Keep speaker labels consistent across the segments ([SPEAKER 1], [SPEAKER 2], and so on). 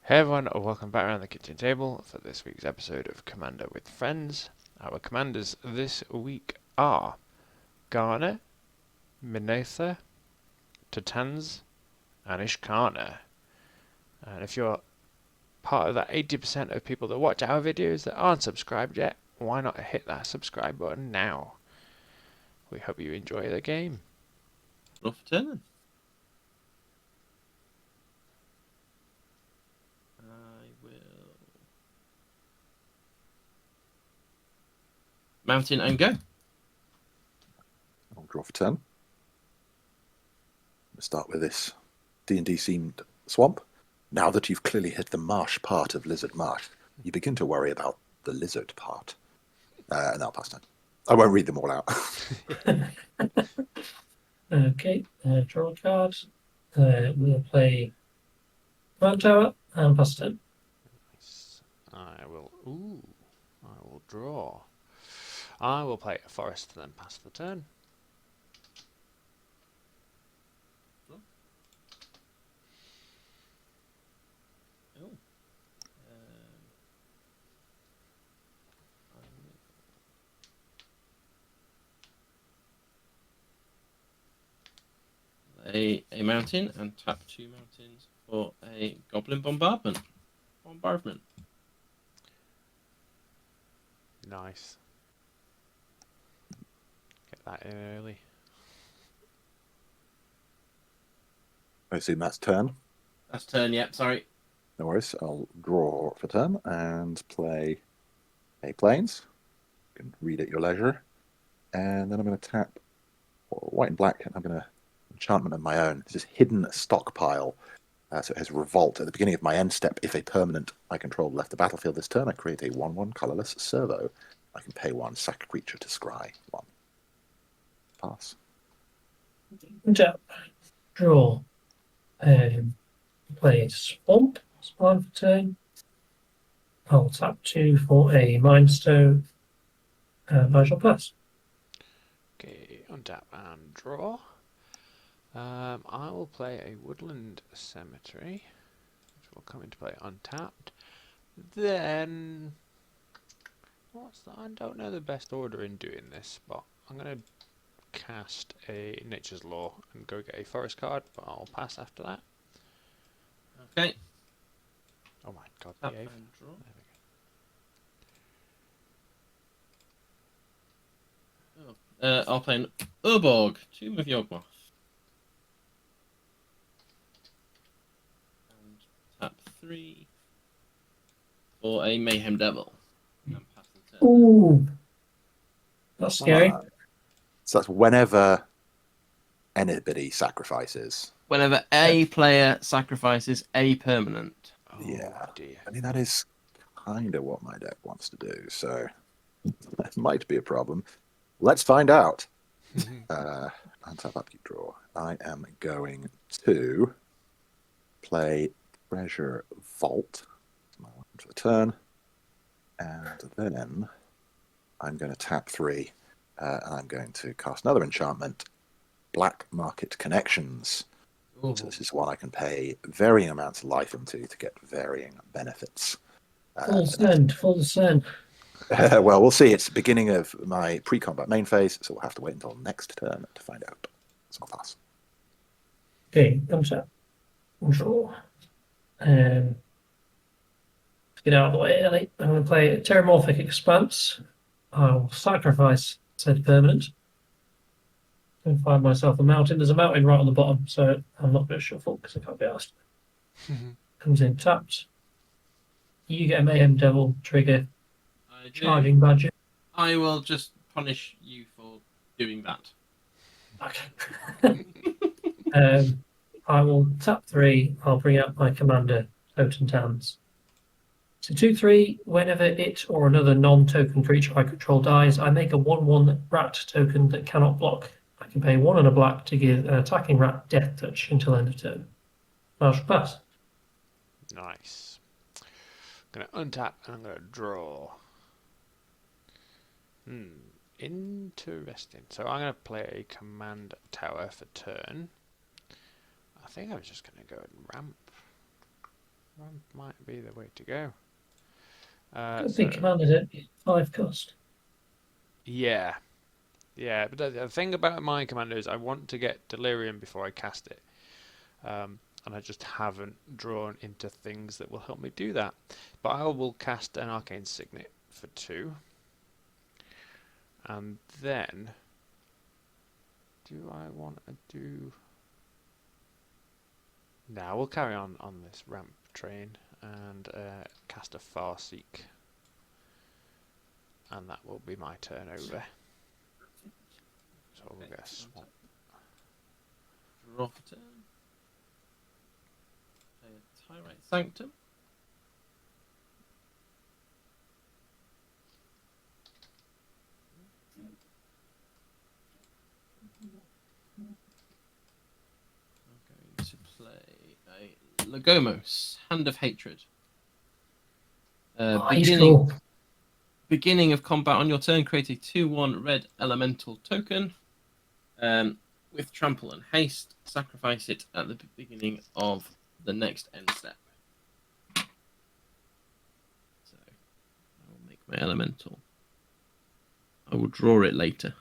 [SPEAKER 1] Hey everyone, and welcome back around the kitchen table for this week's episode of Commander with Friends. Our commanders this week are Garna, Minthara, Totentanz, and Ishkanah. And if you're part of that 80% of people that watch our videos that aren't subscribed yet, why not hit that subscribe button now? We hope you enjoy the game.
[SPEAKER 2] Off turn. I will mountain and go.
[SPEAKER 3] I'll draw for turn. We'll start with this D&D themed swamp. Now that you've clearly hit the marsh part of Lizard Marsh, you begin to worry about the lizard part. And I'll pass turn. I won't read them all out.
[SPEAKER 4] Okay, draw a card. We'll play Command Tower and pass turn.
[SPEAKER 1] I will draw. I will play a forest and then pass the turn.
[SPEAKER 2] A mountain and tap 2 mountains for a goblin bombardment.
[SPEAKER 1] Nice. Get that in early.
[SPEAKER 3] I assume that's turn.
[SPEAKER 2] That's turn, yep, sorry.
[SPEAKER 3] No worries. I'll draw for turn and play a plains. You can read at your leisure. And then I'm going to tap white and black, and I'm going to enchantment of my own. It's this hidden stockpile. So it has revolt. At the beginning of my end step, if a permanent I control left the battlefield this turn, I create a 1/1 colorless servo. I can pay 1, sack a creature to scry 1. Pass.
[SPEAKER 4] Tap, draw. Play Swamp. Spine for turn. I'll tap 2 for a Mind Stone. And I shall pass.
[SPEAKER 1] Okay, untap and draw. I will play a Woodland Cemetery, which will come into play untapped. Then, what's that? I don't know the best order in doing this, but I'm going to cast a Nature's Law and go get a forest card, but I'll pass after that.
[SPEAKER 2] Okay.
[SPEAKER 1] Oh my god,
[SPEAKER 2] Tap
[SPEAKER 1] behave.
[SPEAKER 2] and draw.
[SPEAKER 1] There we go.
[SPEAKER 2] I'll play an Urborg, Tomb of Yawgmoth. And tap 3 for a Mayhem Devil. And pass the turn.
[SPEAKER 4] Ooh. That's scary.
[SPEAKER 3] So that's whenever anybody sacrifices.
[SPEAKER 2] Whenever a player sacrifices a permanent.
[SPEAKER 1] Oh
[SPEAKER 3] Yeah.
[SPEAKER 1] dear.
[SPEAKER 3] I mean, that is kind of what my deck wants to do, so that might be a problem. Let's find out. Untap, upkeep, draw. I am going to play Treasure Vault. My one for the turn. And then I'm going to tap 3. And I'm going to cast another enchantment, Black Market Connections.
[SPEAKER 2] Ooh.
[SPEAKER 3] So this is one I can pay varying amounts of life into to get varying benefits.
[SPEAKER 4] Full send.
[SPEAKER 3] Well, we'll see. It's the beginning of my pre-combat main phase, so we'll have to wait until next turn to find out. So I'll pass.
[SPEAKER 4] Okay, untap. Draw. To get out of the way early, I'm going to play Terramorphic Expanse. I'll sacrifice said permanent. And find myself a mountain. There's a mountain right on the bottom, so I'm not going to shuffle because I can't be asked. Comes in tapped. You get a Mayhem Devil trigger.
[SPEAKER 2] I do.
[SPEAKER 4] Charging Badger.
[SPEAKER 2] I will just punish you for doing that.
[SPEAKER 4] Okay. I will tap 3. I'll bring out my commander, Totentanz. So 2/3, whenever it or another non-token creature I control dies, I make a 1/1 rat token that cannot block. I can pay 1 and a black to give an attacking rat death touch until end of turn. I shall pass.
[SPEAKER 1] Nice. I'm going to untap and I'm going to draw. Interesting. So I'm going to play a command tower for turn. I think I was just going to go and ramp. Ramp might be the way to go.
[SPEAKER 4] Got a big commander, don't you? 5 cost.
[SPEAKER 1] Yeah. Yeah, but the thing about my commander is I want to get Delirium before I cast it. And I just haven't drawn into things that will help me do that. But I will cast an Arcane Signet for 2. And then... do I want to do... Now we'll carry on this ramp train and cast a Farseek. And that will be my turn over. So we'll get a swamp.
[SPEAKER 2] Draw for turn. Play a Tyrite Sanctum. I'm going to play a Lagomos, Hand of Hatred.
[SPEAKER 4] He's cool.
[SPEAKER 2] Beginning of combat on your turn, create a 2/1 red elemental token with trample and haste. Sacrifice it at the beginning of the next end step. So I will make my elemental. I will draw it later.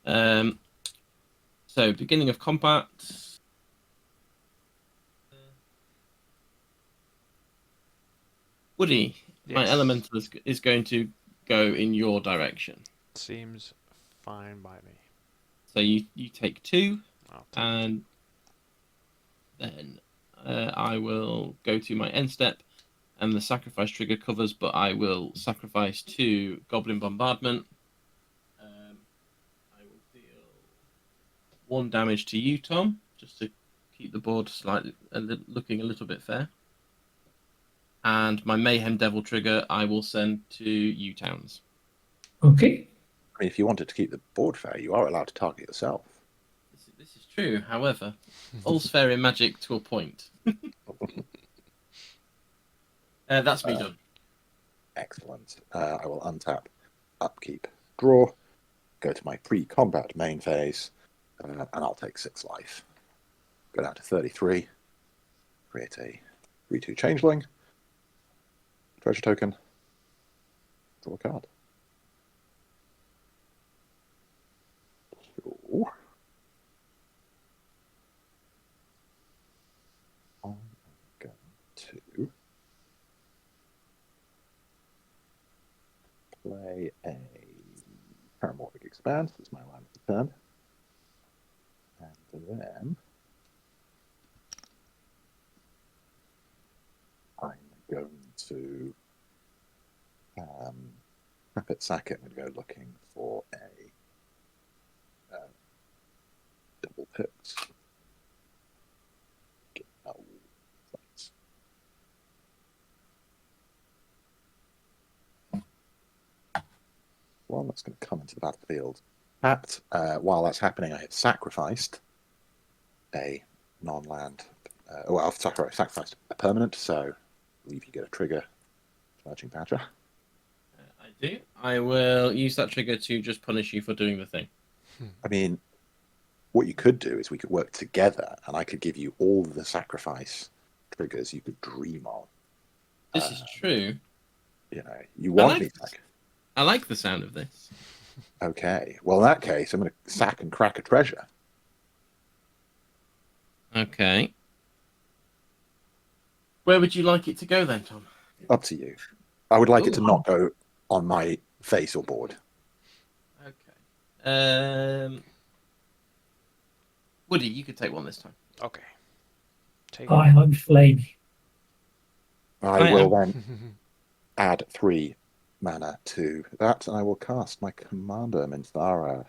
[SPEAKER 2] So beginning of combat. Woody, my
[SPEAKER 1] Yes.
[SPEAKER 2] elemental is going to go in your direction.
[SPEAKER 1] Seems fine by me.
[SPEAKER 2] So you take 2,
[SPEAKER 1] I'll take
[SPEAKER 2] and then I will go to my end step, and the sacrifice trigger covers, but I will sacrifice 2 Goblin Bombardment. I will deal 1 damage to you, Tom, just to keep the board slightly looking a little bit fair. And my Mayhem Devil trigger, I will send to you, Towns.
[SPEAKER 4] Okay.
[SPEAKER 3] I mean, if you wanted to keep the board fair, you are allowed to target yourself.
[SPEAKER 2] This is true. However, all's fair in Magic to a point. That's me done.
[SPEAKER 3] Excellent. I will untap, upkeep, draw, go to my pre-combat main phase, and I'll take 6 life. Go down to 33, create a 3/2 changeling, treasure token, draw a card. So, I'm going to play a Paramorphic Expanse as my line of the turn. And then I'm going to Rapid Sack it and go looking for a double pits. Oh, thanks. One that's going to come into the battlefield. While that's happening, I have sacrificed a non-land. I've sacrificed a permanent, so I believe you get a trigger. Charging Badger.
[SPEAKER 2] I do. I will use that trigger to just punish you for doing the thing.
[SPEAKER 3] I mean, what you could do is we could work together, and I could give you all the sacrifice triggers you could dream of.
[SPEAKER 2] This is true.
[SPEAKER 3] You know, you want me back.
[SPEAKER 2] I like the sound of this.
[SPEAKER 3] Okay. Well, in that case, I'm going to sack and crack a treasure.
[SPEAKER 2] Okay. Where would you like it to go then, Tom?
[SPEAKER 3] Up to you. I would like it to not go on my face or board.
[SPEAKER 2] Okay. Woody, you could take one this time.
[SPEAKER 1] Okay. Take
[SPEAKER 4] Hi, I'm Flamey.
[SPEAKER 3] I will then add 3 mana to that, and I will cast my commander, Minthara.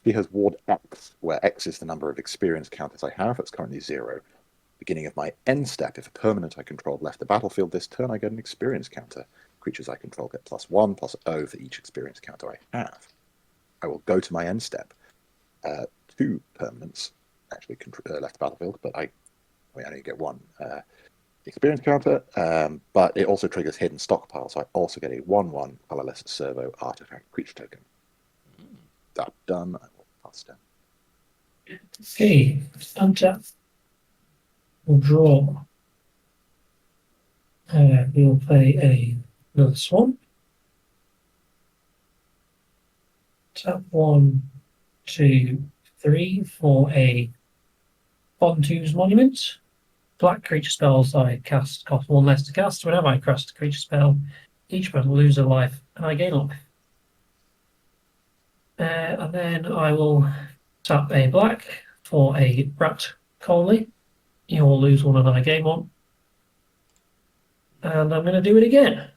[SPEAKER 3] She has Ward X, where X is the number of experience counters I have. That's currently 0. Beginning of my end step, if a permanent I control left the battlefield this turn, I get an experience counter. Creatures I control get +1, +0 for each experience counter I have. I will go to my end step. 2 permanents actually left the battlefield, but I only get 1 experience counter, but it also triggers hidden stockpile, so I also get a 1/1 colorless servo artifact creature token. That done, I will pass down.
[SPEAKER 4] Okay, untap. We'll draw. We will play another swan. Tap 1, 2, 3 for a Bontu's Monument. Black creature spells I cast cost 1 less to cast. Whenever I cast a creature spell, each opponent will lose a life and I gain life. And then I will tap a black for a Rat Coley. You will lose 1 and I gain 1. And I'm going to do it again.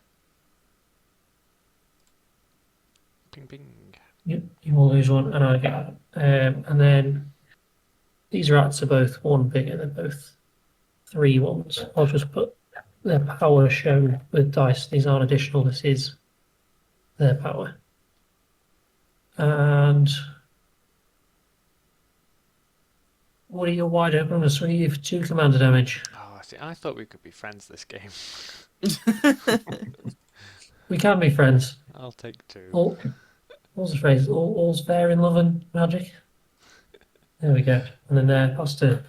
[SPEAKER 1] Ping ping.
[SPEAKER 4] You will lose 1 and I get and then these rats are both 1 bigger, they're both 3 ones. I'll just put their power shown with dice. These aren't additional, this is their power. And what are your wide open? I'm going to swing you for 2 commander damage.
[SPEAKER 1] Oh, see, I thought we could be friends this game.
[SPEAKER 4] We can be friends.
[SPEAKER 1] I'll take 2.
[SPEAKER 4] What's the phrase? All's fair in love and magic. There we go. And then that's to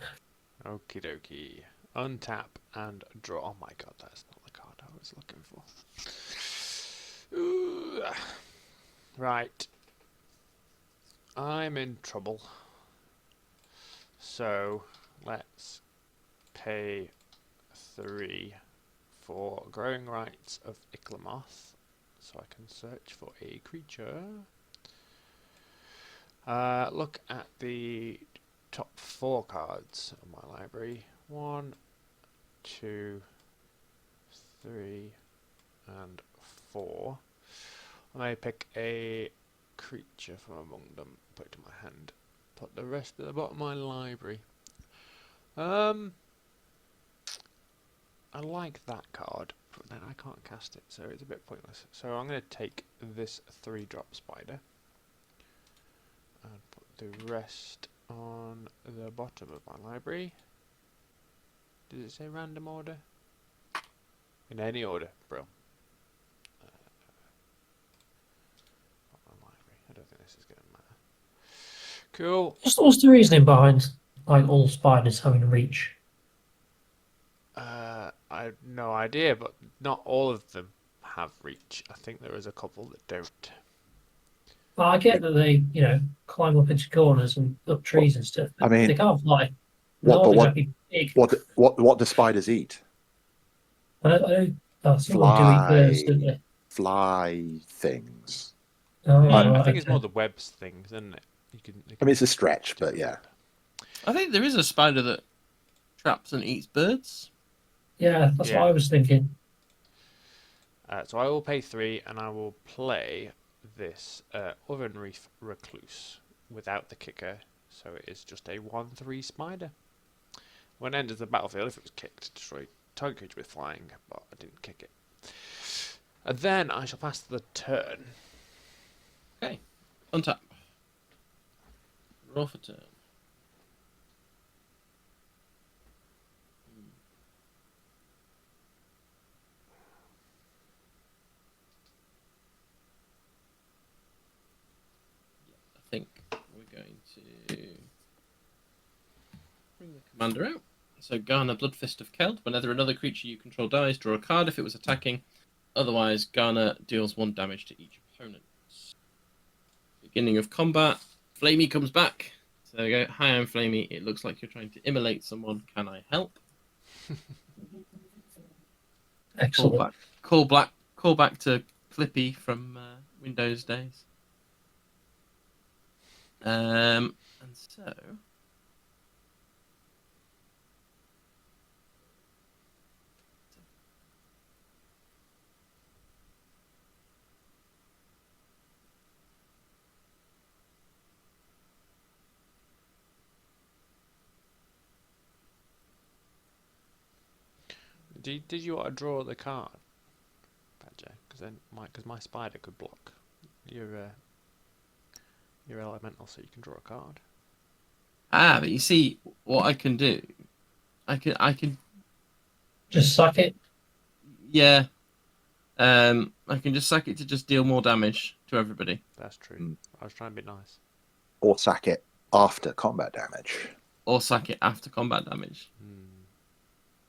[SPEAKER 1] Okie dokie. Untap and draw. Oh my god, that's not the card I was looking for. Ooh. Right. I'm in trouble. So, let's pay 3 for Growing Rights of Iklamoth, so I can search for a creature. Look at the top 4 cards of my library. 1, 2, 3, and 4. I may pick a creature from among them, put it to my hand, put the rest at the bottom of my library. I like that card, but then I can't cast it, so it's a bit pointless. So I'm going to take this 3-drop spider and put the rest on the bottom of my library. Does it say random order? In any order, bro. My library. I don't think this is going to matter. Cool.
[SPEAKER 4] what's the reasoning behind like all spiders having reach?
[SPEAKER 1] I have no idea, but not all of them have reach. I think there is a couple that don't.
[SPEAKER 4] Well, I get that they, climb up into corners and up trees and stuff. But
[SPEAKER 3] I mean,
[SPEAKER 4] they can't fly.
[SPEAKER 3] what-
[SPEAKER 4] They're
[SPEAKER 3] but
[SPEAKER 4] not
[SPEAKER 3] what-
[SPEAKER 4] exactly big.
[SPEAKER 3] What do spiders eat?
[SPEAKER 4] I don't some of them do eat birds, don't they?
[SPEAKER 3] Fly things.
[SPEAKER 4] Oh,
[SPEAKER 1] I
[SPEAKER 4] right,
[SPEAKER 1] think it's
[SPEAKER 4] okay.
[SPEAKER 1] more the webs things, isn't it?
[SPEAKER 3] I mean, it's a stretch, but yeah.
[SPEAKER 2] I think there is a spider that traps and eats birds.
[SPEAKER 4] Yeah, that's
[SPEAKER 1] Yeah.
[SPEAKER 4] what I was thinking.
[SPEAKER 1] So I will pay 3, and I will play this Oven Reef Recluse without the kicker, so it is just a 1/3 spider. When it enters the battlefield, if it was kicked, destroy target creature with flying, but I didn't kick it. And then I shall pass the turn.
[SPEAKER 2] Okay. Untap. Roll for turn. I think we're going to bring the commander out. So Garna, Bloodfist of Keld. Whenever another creature you control dies, draw a card if it was attacking. Otherwise, Garna deals 1 damage to each opponent. Beginning of combat. Flamey comes back. So there we go. Hi, I'm Flamey. It looks like you're trying to immolate someone. Can I help?
[SPEAKER 4] Excellent.
[SPEAKER 2] Call back to Clippy from Windows days. And so
[SPEAKER 1] Did you want to draw the card, Badger? Because my spider could block your elemental, so you can draw a card.
[SPEAKER 2] but you see what I can do. I can
[SPEAKER 4] Just suck it.
[SPEAKER 2] yeah. I can just sack it to just deal more damage to everybody.
[SPEAKER 1] That's true.
[SPEAKER 3] Mm.
[SPEAKER 1] I was trying to be nice.
[SPEAKER 3] Or sack it after combat damage.
[SPEAKER 2] Or sack it after combat damage.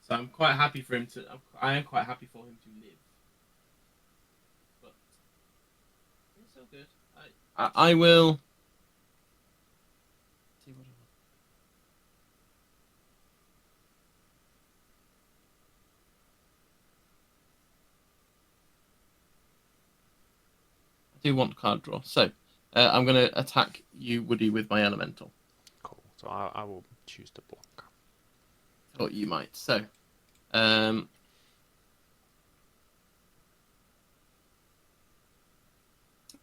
[SPEAKER 2] So I'm quite happy for him to. I am quite happy for him to live. But it's so good. I will. See what I want. I do want card draw. So I'm going to attack you, Woody, with my elemental.
[SPEAKER 1] Cool. So I will choose to block.
[SPEAKER 2] Thought you might. So,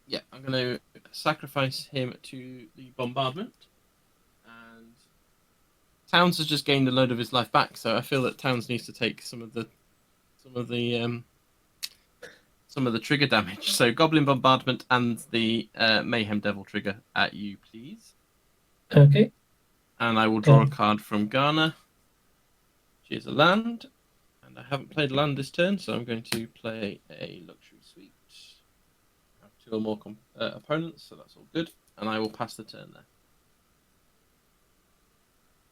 [SPEAKER 2] yeah, I'm going to sacrifice him to the bombardment, and Towns has just gained a load of his life back. So I feel that Towns needs to take some of the trigger damage. So Goblin Bombardment and the Mayhem Devil trigger at you, please.
[SPEAKER 4] Okay.
[SPEAKER 2] And I will draw a card from Garna. She is a land, and I haven't played a land this turn, so I'm going to play a Luxury Suite. I have 2 or more opponents, so that's all good. And I will pass the turn there.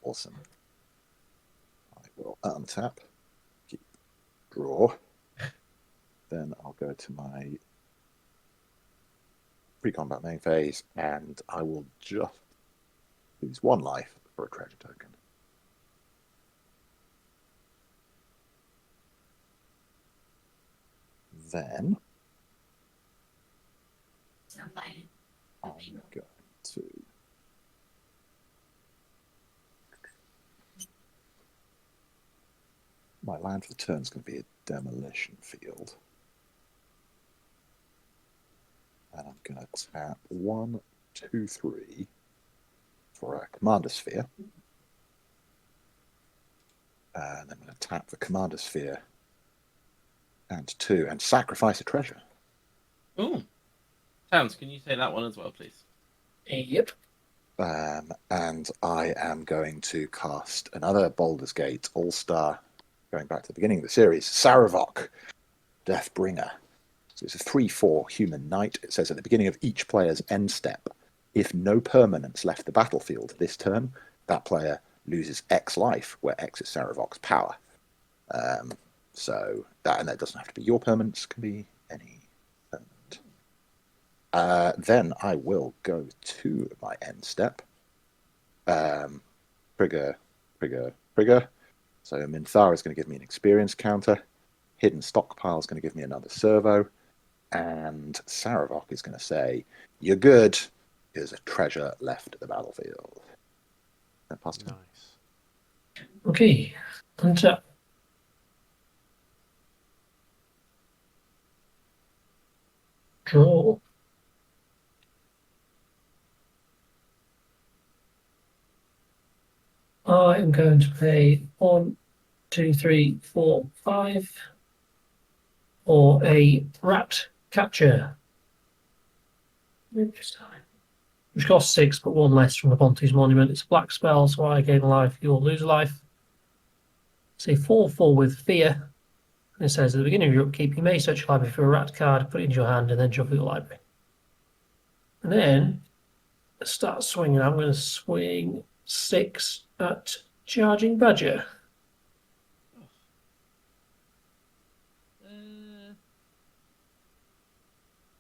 [SPEAKER 3] Awesome. I will untap, keep draw. Then I'll go to my pre-combat main phase, and I will just lose 1 life for a treasure token. Then I'm going to my land for the turn is going to be a demolition field. And I'm going to tap 1, 2, 3 for a Commander Sphere. And I'm going to tap the Commander Sphere and 2 and sacrifice a treasure.
[SPEAKER 2] Ooh. Towns, can you say that one as well, please?
[SPEAKER 4] Yep.
[SPEAKER 3] And I am going to cast another Baldur's Gate All-Star, going back to the beginning of the series, Saravok, Deathbringer. So it's a 3/4 human knight. It says at the beginning of each player's end step, if no permanents left the battlefield this turn, that player loses X life, where X is Saravok's power. So that doesn't have to be your permanents, can be any permanent. Then I will go to my end step. Trigger. So Minthara is going to give me an experience counter. Hidden Stockpile is going to give me another servo. And Saravok is going to say, "You're good. There's a treasure left at the battlefield."
[SPEAKER 1] Nice.
[SPEAKER 4] Okay. Untap. Draw. I am going to play 1, 2, 3, 4, 5 or a rat catcher. Which costs 6, but 1 less from the Ponti's Monument. It's a black spell, so I gain a life, you'll lose a life. Say 4/4 with fear. And it says at the beginning of your upkeep, you may search your library for a rat card, put it into your hand, and then shuffle your library. And then start swinging. I'm going to swing 6 at Charging Badger.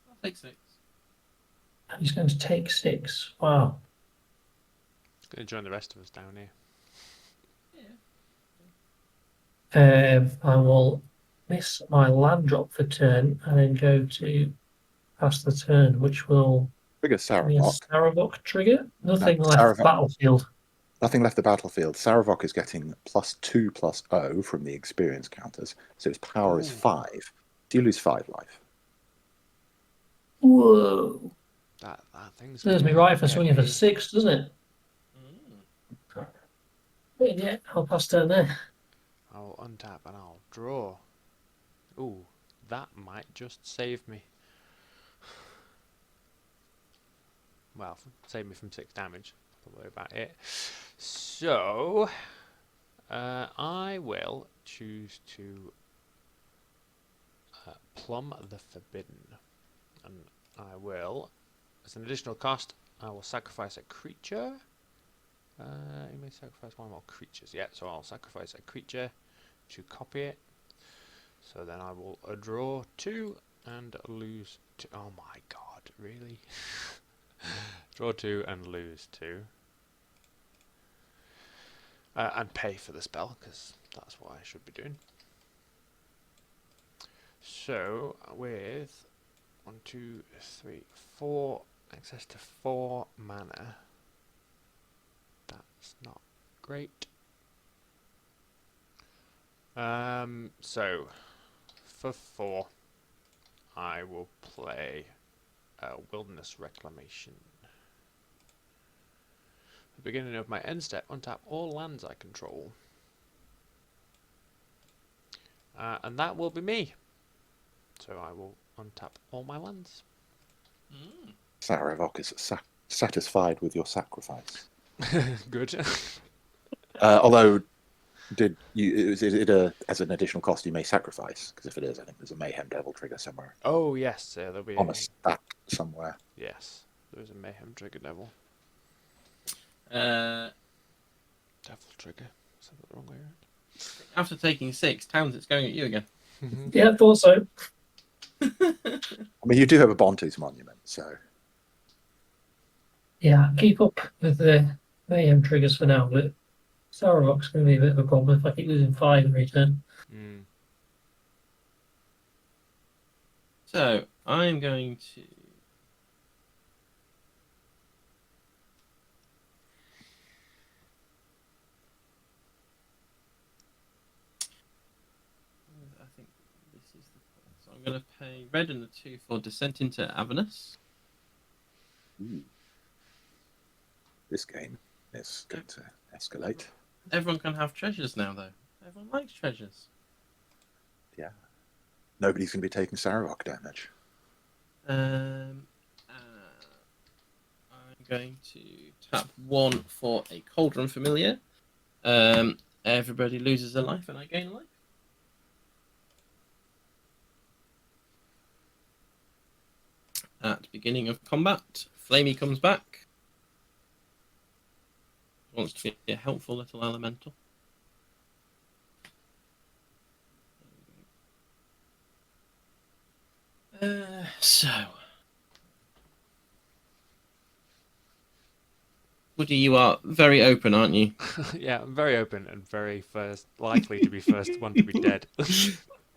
[SPEAKER 2] I'll take 6.
[SPEAKER 4] And he's going to take 6. Wow.
[SPEAKER 1] He's going to join the rest of us down here.
[SPEAKER 4] I will miss my land drop for turn and then go to pass the turn, which will
[SPEAKER 3] Trigger
[SPEAKER 4] give me a
[SPEAKER 3] Saravok.
[SPEAKER 4] Saravok trigger. Nothing left
[SPEAKER 3] Saravok.
[SPEAKER 4] the battlefield.
[SPEAKER 3] Nothing left the battlefield. Saravok is getting +2/+0 from the experience counters, so his power is 5. Do you lose 5 life?
[SPEAKER 4] Whoa.
[SPEAKER 1] That thing's
[SPEAKER 4] Serves me
[SPEAKER 1] gonna
[SPEAKER 4] right for
[SPEAKER 1] get
[SPEAKER 4] swinging for
[SPEAKER 1] me.
[SPEAKER 4] 6, doesn't it? Yeah, I'll pass turn there.
[SPEAKER 1] I'll untap and I'll draw. Ooh, that might just save me. Well, save me from 6 damage. Don't worry about it. So, I will choose to plumb the forbidden. And I will, as an additional cost, I will sacrifice a creature. You may sacrifice 1 more creatures. Yeah, so I'll sacrifice a creature to copy it. So then I will draw 2 and lose 2. Oh my god, really? Draw 2 and lose 2. And pay for the spell, because that's what I should be doing. So, with 1, 2, 3, 4, access to 4 mana. That's not great. So, for 4, I will play Wilderness Reclamation. At the beginning of my end step, untap all lands I control. And that will be me. So I will untap all my lands.
[SPEAKER 3] Sarevok is satisfied with your sacrifice.
[SPEAKER 1] Good.
[SPEAKER 3] Although, is it as an additional cost you may sacrifice? Because if it is, I think there's a Mayhem Devil trigger somewhere.
[SPEAKER 1] Oh yes, there'll be
[SPEAKER 3] on a stack somewhere.
[SPEAKER 1] Yes, there is a Mayhem trigger devil.
[SPEAKER 2] After
[SPEAKER 1] Devil trigger. Is that the wrong way around?
[SPEAKER 2] taking 6, Towns, it's going at you again.
[SPEAKER 4] Yeah, I thought so.
[SPEAKER 3] I mean, you do have a Bontu's Monument, so
[SPEAKER 4] Yeah, keep up with the mayhem triggers for now, but Sarevok's going to be a bit of a problem if I keep losing 5 every turn.
[SPEAKER 2] So I'm going to. I think this is the point. So I'm going to pay red and the 2 for Descent into Avernus.
[SPEAKER 3] this game is going to escalate.
[SPEAKER 2] Everyone can have treasures now, though. Everyone likes treasures.
[SPEAKER 3] Yeah. Nobody's going to be taking Sarevok damage.
[SPEAKER 2] I'm going to tap 1 for a Cauldron Familiar. Everybody loses a life and I gain a life. At beginning of combat, Flamey comes back. Wants to be a helpful little elemental. So, Woody, you are very open, aren't you?
[SPEAKER 1] Yeah, I'm very open and very first, likely to be first one to be dead.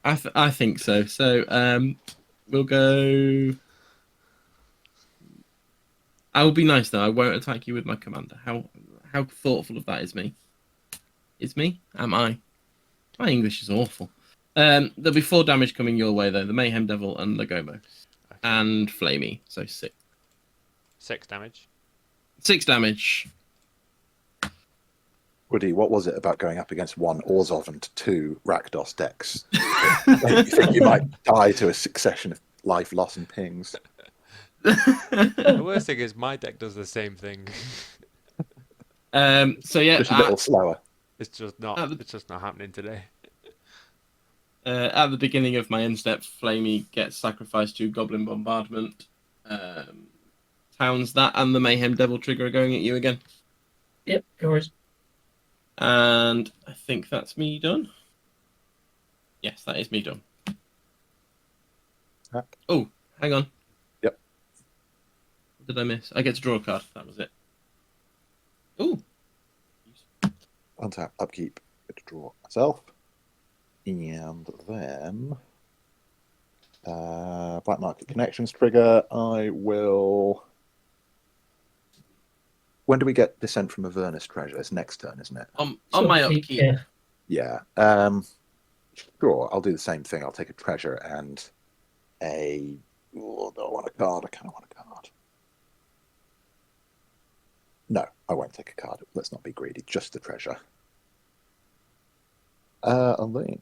[SPEAKER 2] I think so. So, we'll go. I will be nice though. I won't attack you with my commander. How thoughtful of that is me. It's me? Am I? My English is awful. There'll be 4 damage coming your way though. The Mayhem Devil and the Gomo.
[SPEAKER 1] Okay.
[SPEAKER 2] And Flamey. So 6.
[SPEAKER 1] 6 damage.
[SPEAKER 2] 6 damage.
[SPEAKER 3] Woody, what was it about going up against 1 Orzhov and 2 Rakdos decks? You think you might die to a succession of life loss and pings?
[SPEAKER 1] The worst thing is my deck does the same thing.
[SPEAKER 2] So yeah,
[SPEAKER 3] Just a little slower.
[SPEAKER 1] It's just not. It's just not happening today.
[SPEAKER 2] At the beginning of my end step, Flamey gets sacrificed to Goblin Bombardment. Towns, that and the Mayhem Devil trigger are going at you again.
[SPEAKER 4] Yep, no worries.
[SPEAKER 2] And I think that's me done. Yes, that is me done. Oh, hang on.
[SPEAKER 3] Yep.
[SPEAKER 2] What did I miss? I get to draw a card. That was it. Ooh.
[SPEAKER 3] Untap, upkeep, get to draw myself. And then Black Market Connections trigger. I will. When do we get Descent from Avernus treasure? It's next turn, isn't it?
[SPEAKER 2] On my upkeep.
[SPEAKER 3] Yeah. Sure, I'll do the same thing. I'll take a treasure and a. Oh, I don't want a card. I kind of want a card. No, I won't take a card. Let's not be greedy. Just the treasure. And then.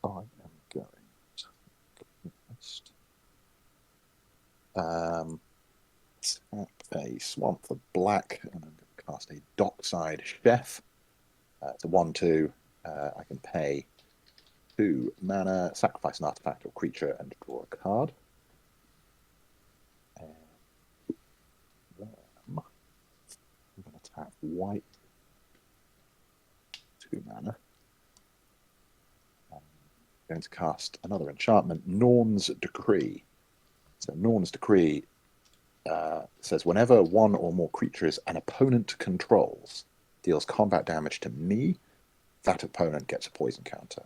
[SPEAKER 3] I am going to tap a Swamp for black, and I'm going to cast a Dockside Chef. It's a 1/2. I can pay 2 mana, sacrifice an artifact or creature, and draw a card. And then I'm going to tap white. 2 mana. I'm going to cast another enchantment, Norn's Decree. So Norn's Decree says whenever one or more creatures an opponent controls deals combat damage to me, that opponent gets a poison counter.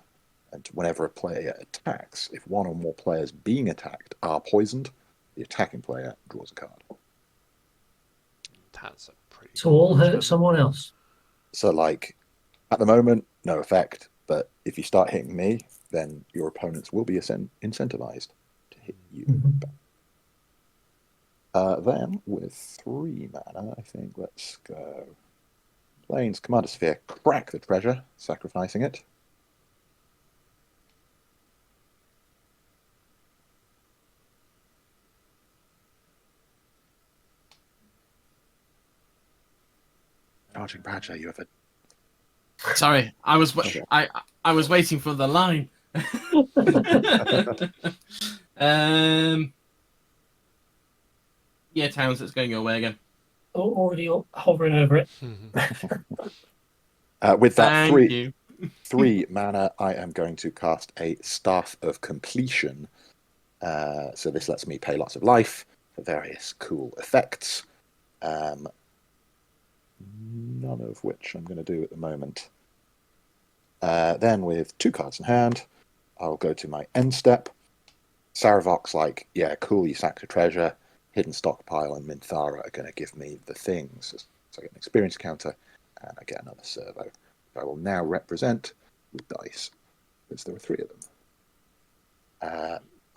[SPEAKER 3] And whenever a player attacks, if one or more players being attacked are poisoned, the attacking player draws a card.
[SPEAKER 1] That's a pretty.
[SPEAKER 4] To all hurt
[SPEAKER 1] enchantment.
[SPEAKER 4] someone else.
[SPEAKER 3] So, like, at the moment, no effect, but if you start hitting me, then your opponents will be incentivized to hit you back. Then, with 3 mana, I think, let's go. Plains, Commander Sphere, crack the treasure, sacrificing it. Charging Badger, you have a...
[SPEAKER 2] Sorry, I was I was waiting for the line. Yeah, Towns, it's going your way again.
[SPEAKER 4] Already hovering over it.
[SPEAKER 3] With that
[SPEAKER 2] Thank you.
[SPEAKER 3] 3 mana, I am going to cast a Staff of Completion. So this lets me pay lots of life for various cool effects. None of which I'm going to do at the moment. Then with 2 cards in hand, I'll go to my end step. Saravok's like, yeah, cool, you sacked a treasure. Hidden Stockpile and Minthara are going to give me the things. So I get an experience counter, and I get another servo. I will now represent with dice, because there are 3 of them.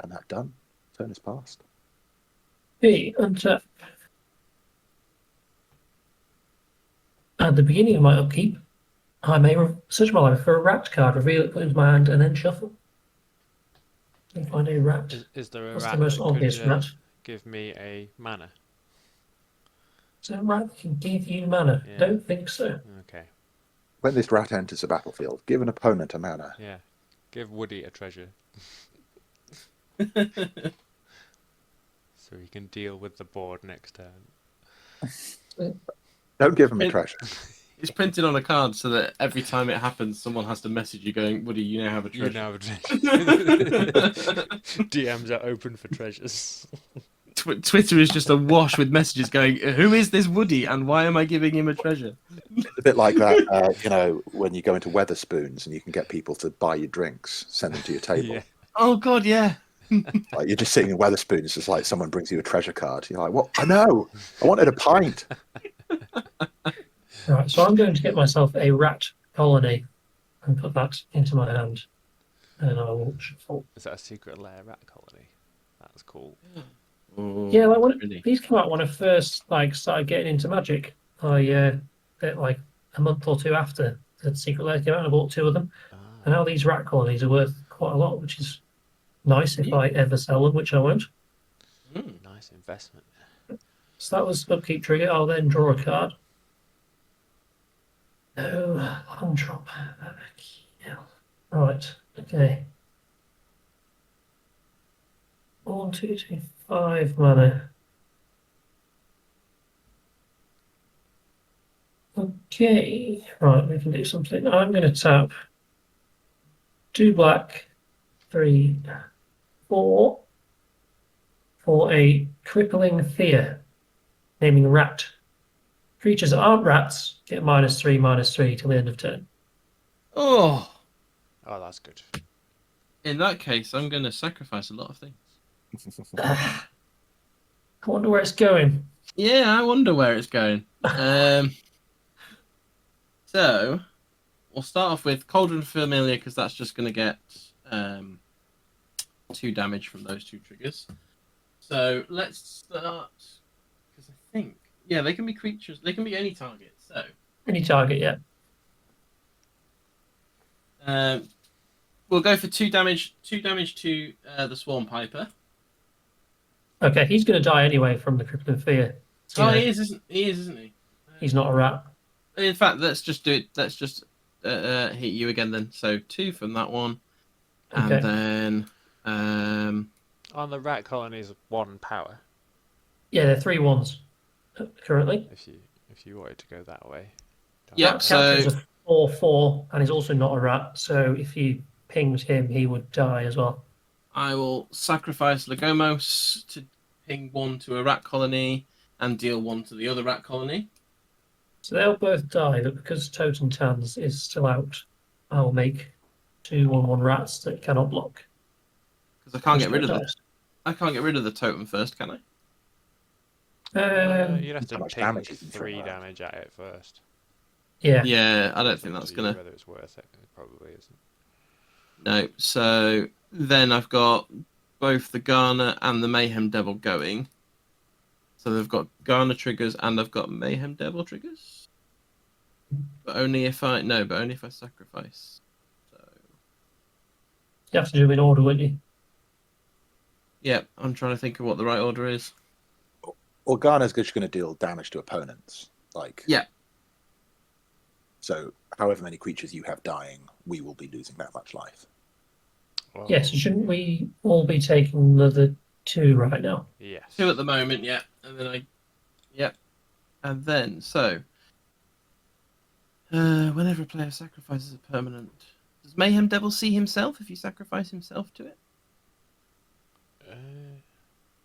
[SPEAKER 3] And that done. Turn is passed.
[SPEAKER 4] Hey, untap. At the beginning of my upkeep, I may search my library for a rat card, reveal it, put it into my hand, and then shuffle. And find a rat.
[SPEAKER 1] Is there a
[SPEAKER 4] What's
[SPEAKER 1] rat
[SPEAKER 4] the most
[SPEAKER 1] that
[SPEAKER 4] obvious
[SPEAKER 1] could
[SPEAKER 4] rat?
[SPEAKER 1] give me a mana?
[SPEAKER 4] Is there a rat that can give you mana?
[SPEAKER 1] Yeah.
[SPEAKER 4] Don't think so.
[SPEAKER 1] Okay.
[SPEAKER 3] When this rat enters the battlefield, give an opponent a mana.
[SPEAKER 1] Yeah. Give Woody a treasure. So he can deal with the board next turn.
[SPEAKER 3] Don't give him a treasure.
[SPEAKER 2] It's printed on a card so that every time it happens, someone has to message you going, Woody, you now have a
[SPEAKER 1] You
[SPEAKER 2] treasure.
[SPEAKER 1] now have a treasure. DMs are open for treasures.
[SPEAKER 2] Twitter is just awash with messages going, who is this Woody and why am I giving him a treasure?
[SPEAKER 3] It's a bit like that, when you go into Weatherspoons and you can get people to buy you drinks, send them to your table.
[SPEAKER 1] Yeah.
[SPEAKER 2] Oh, God, yeah.
[SPEAKER 3] Like you're just sitting in Weatherspoons, it's just like someone brings you a treasure card. You're like, well, I know. I wanted a pint.
[SPEAKER 4] Right, so I'm going to get myself a rat colony and put that into my hand. And I will shuffle.
[SPEAKER 1] Is that a secret lair rat colony? That's cool.
[SPEAKER 2] Oh,
[SPEAKER 4] Yeah, like when
[SPEAKER 2] really?
[SPEAKER 4] these came out when I first started getting into Magic. Like a month or 2 after the Secret Lair came out, I bought 2 of them. And now these rat colonies are worth quite a lot, which is nice if I ever sell them, which I won't.
[SPEAKER 1] Nice investment.
[SPEAKER 4] So that was upkeep trigger. I'll then draw a card. No, long drop. Right, okay. 1, 2, 3, 5 mana. Okay, right, we can do something. I'm going to tap 2 black, 3, 4 for a crippling fear, naming rat. Creatures that aren't rats get -3/-3 till the end of turn.
[SPEAKER 2] Oh,
[SPEAKER 1] Oh, that's good.
[SPEAKER 2] in that case, I'm going to sacrifice a lot of things.
[SPEAKER 4] I wonder where it's going.
[SPEAKER 2] Yeah, I wonder where it's going. So, we'll start off with Cauldron Familiar, because that's just going to get 2 damage from those 2 triggers. So, let's start, because I think, yeah, they can be creatures, they can be any target, so...
[SPEAKER 4] Any target, yeah.
[SPEAKER 2] We'll go for 2 damage to the Swarm Piper.
[SPEAKER 4] Okay, he's going to die anyway from the crippling fear. So,
[SPEAKER 2] Oh, he is, isn't he?
[SPEAKER 4] He's not a rat.
[SPEAKER 2] In fact, let's just do it. Let's just hit you again then. So 2 from that one,
[SPEAKER 4] Okay.
[SPEAKER 2] and then
[SPEAKER 1] On the rat colonies, 1 power.
[SPEAKER 4] Yeah, they're 3/1s currently.
[SPEAKER 1] If you wanted to go that way.
[SPEAKER 2] Yeah,
[SPEAKER 4] Rat
[SPEAKER 2] so-
[SPEAKER 4] Catcher's a 4/4, and he's also not a rat. So if you pinged him, he would die as well.
[SPEAKER 2] I will sacrifice Legomos to ping 1 to a rat colony and deal 1 to the other rat colony.
[SPEAKER 4] So they'll both die, but because Totentanz is still out, I'll make 2/1/1 rats that cannot block.
[SPEAKER 2] Because I can't get
[SPEAKER 4] Just
[SPEAKER 2] rid of
[SPEAKER 4] no
[SPEAKER 2] the
[SPEAKER 4] dice.
[SPEAKER 2] I can't get rid of the totem first, can I?
[SPEAKER 1] You'd have
[SPEAKER 3] how
[SPEAKER 1] to
[SPEAKER 3] much
[SPEAKER 1] ping
[SPEAKER 3] damage you can throw
[SPEAKER 1] 3
[SPEAKER 3] around.
[SPEAKER 1] damage at it first.
[SPEAKER 4] Yeah.
[SPEAKER 2] Yeah, I don't think
[SPEAKER 1] Up
[SPEAKER 2] that's
[SPEAKER 1] to you
[SPEAKER 2] gonna.
[SPEAKER 1] whether it's worth it. It probably isn't.
[SPEAKER 2] No. So then I've got both the Garna and the Mayhem Devil going. So they've got Garna triggers and I've got Mayhem Devil triggers. But only if I sacrifice. So
[SPEAKER 4] You have to do them in order, wouldn't you?
[SPEAKER 2] yeah, I'm trying to think of what the right order is.
[SPEAKER 3] Well, Garna's just going to deal damage to opponents. Like,
[SPEAKER 2] Yeah.
[SPEAKER 3] So, however many creatures you have dying, we will be losing that much life.
[SPEAKER 1] Well,
[SPEAKER 4] Yes, shouldn't we all be taking another 2 right now?
[SPEAKER 1] Yes.
[SPEAKER 2] 2 at the moment, yeah. And then And then, so whenever a player sacrifices a permanent, does Mayhem Devil see himself if you sacrifice himself to it?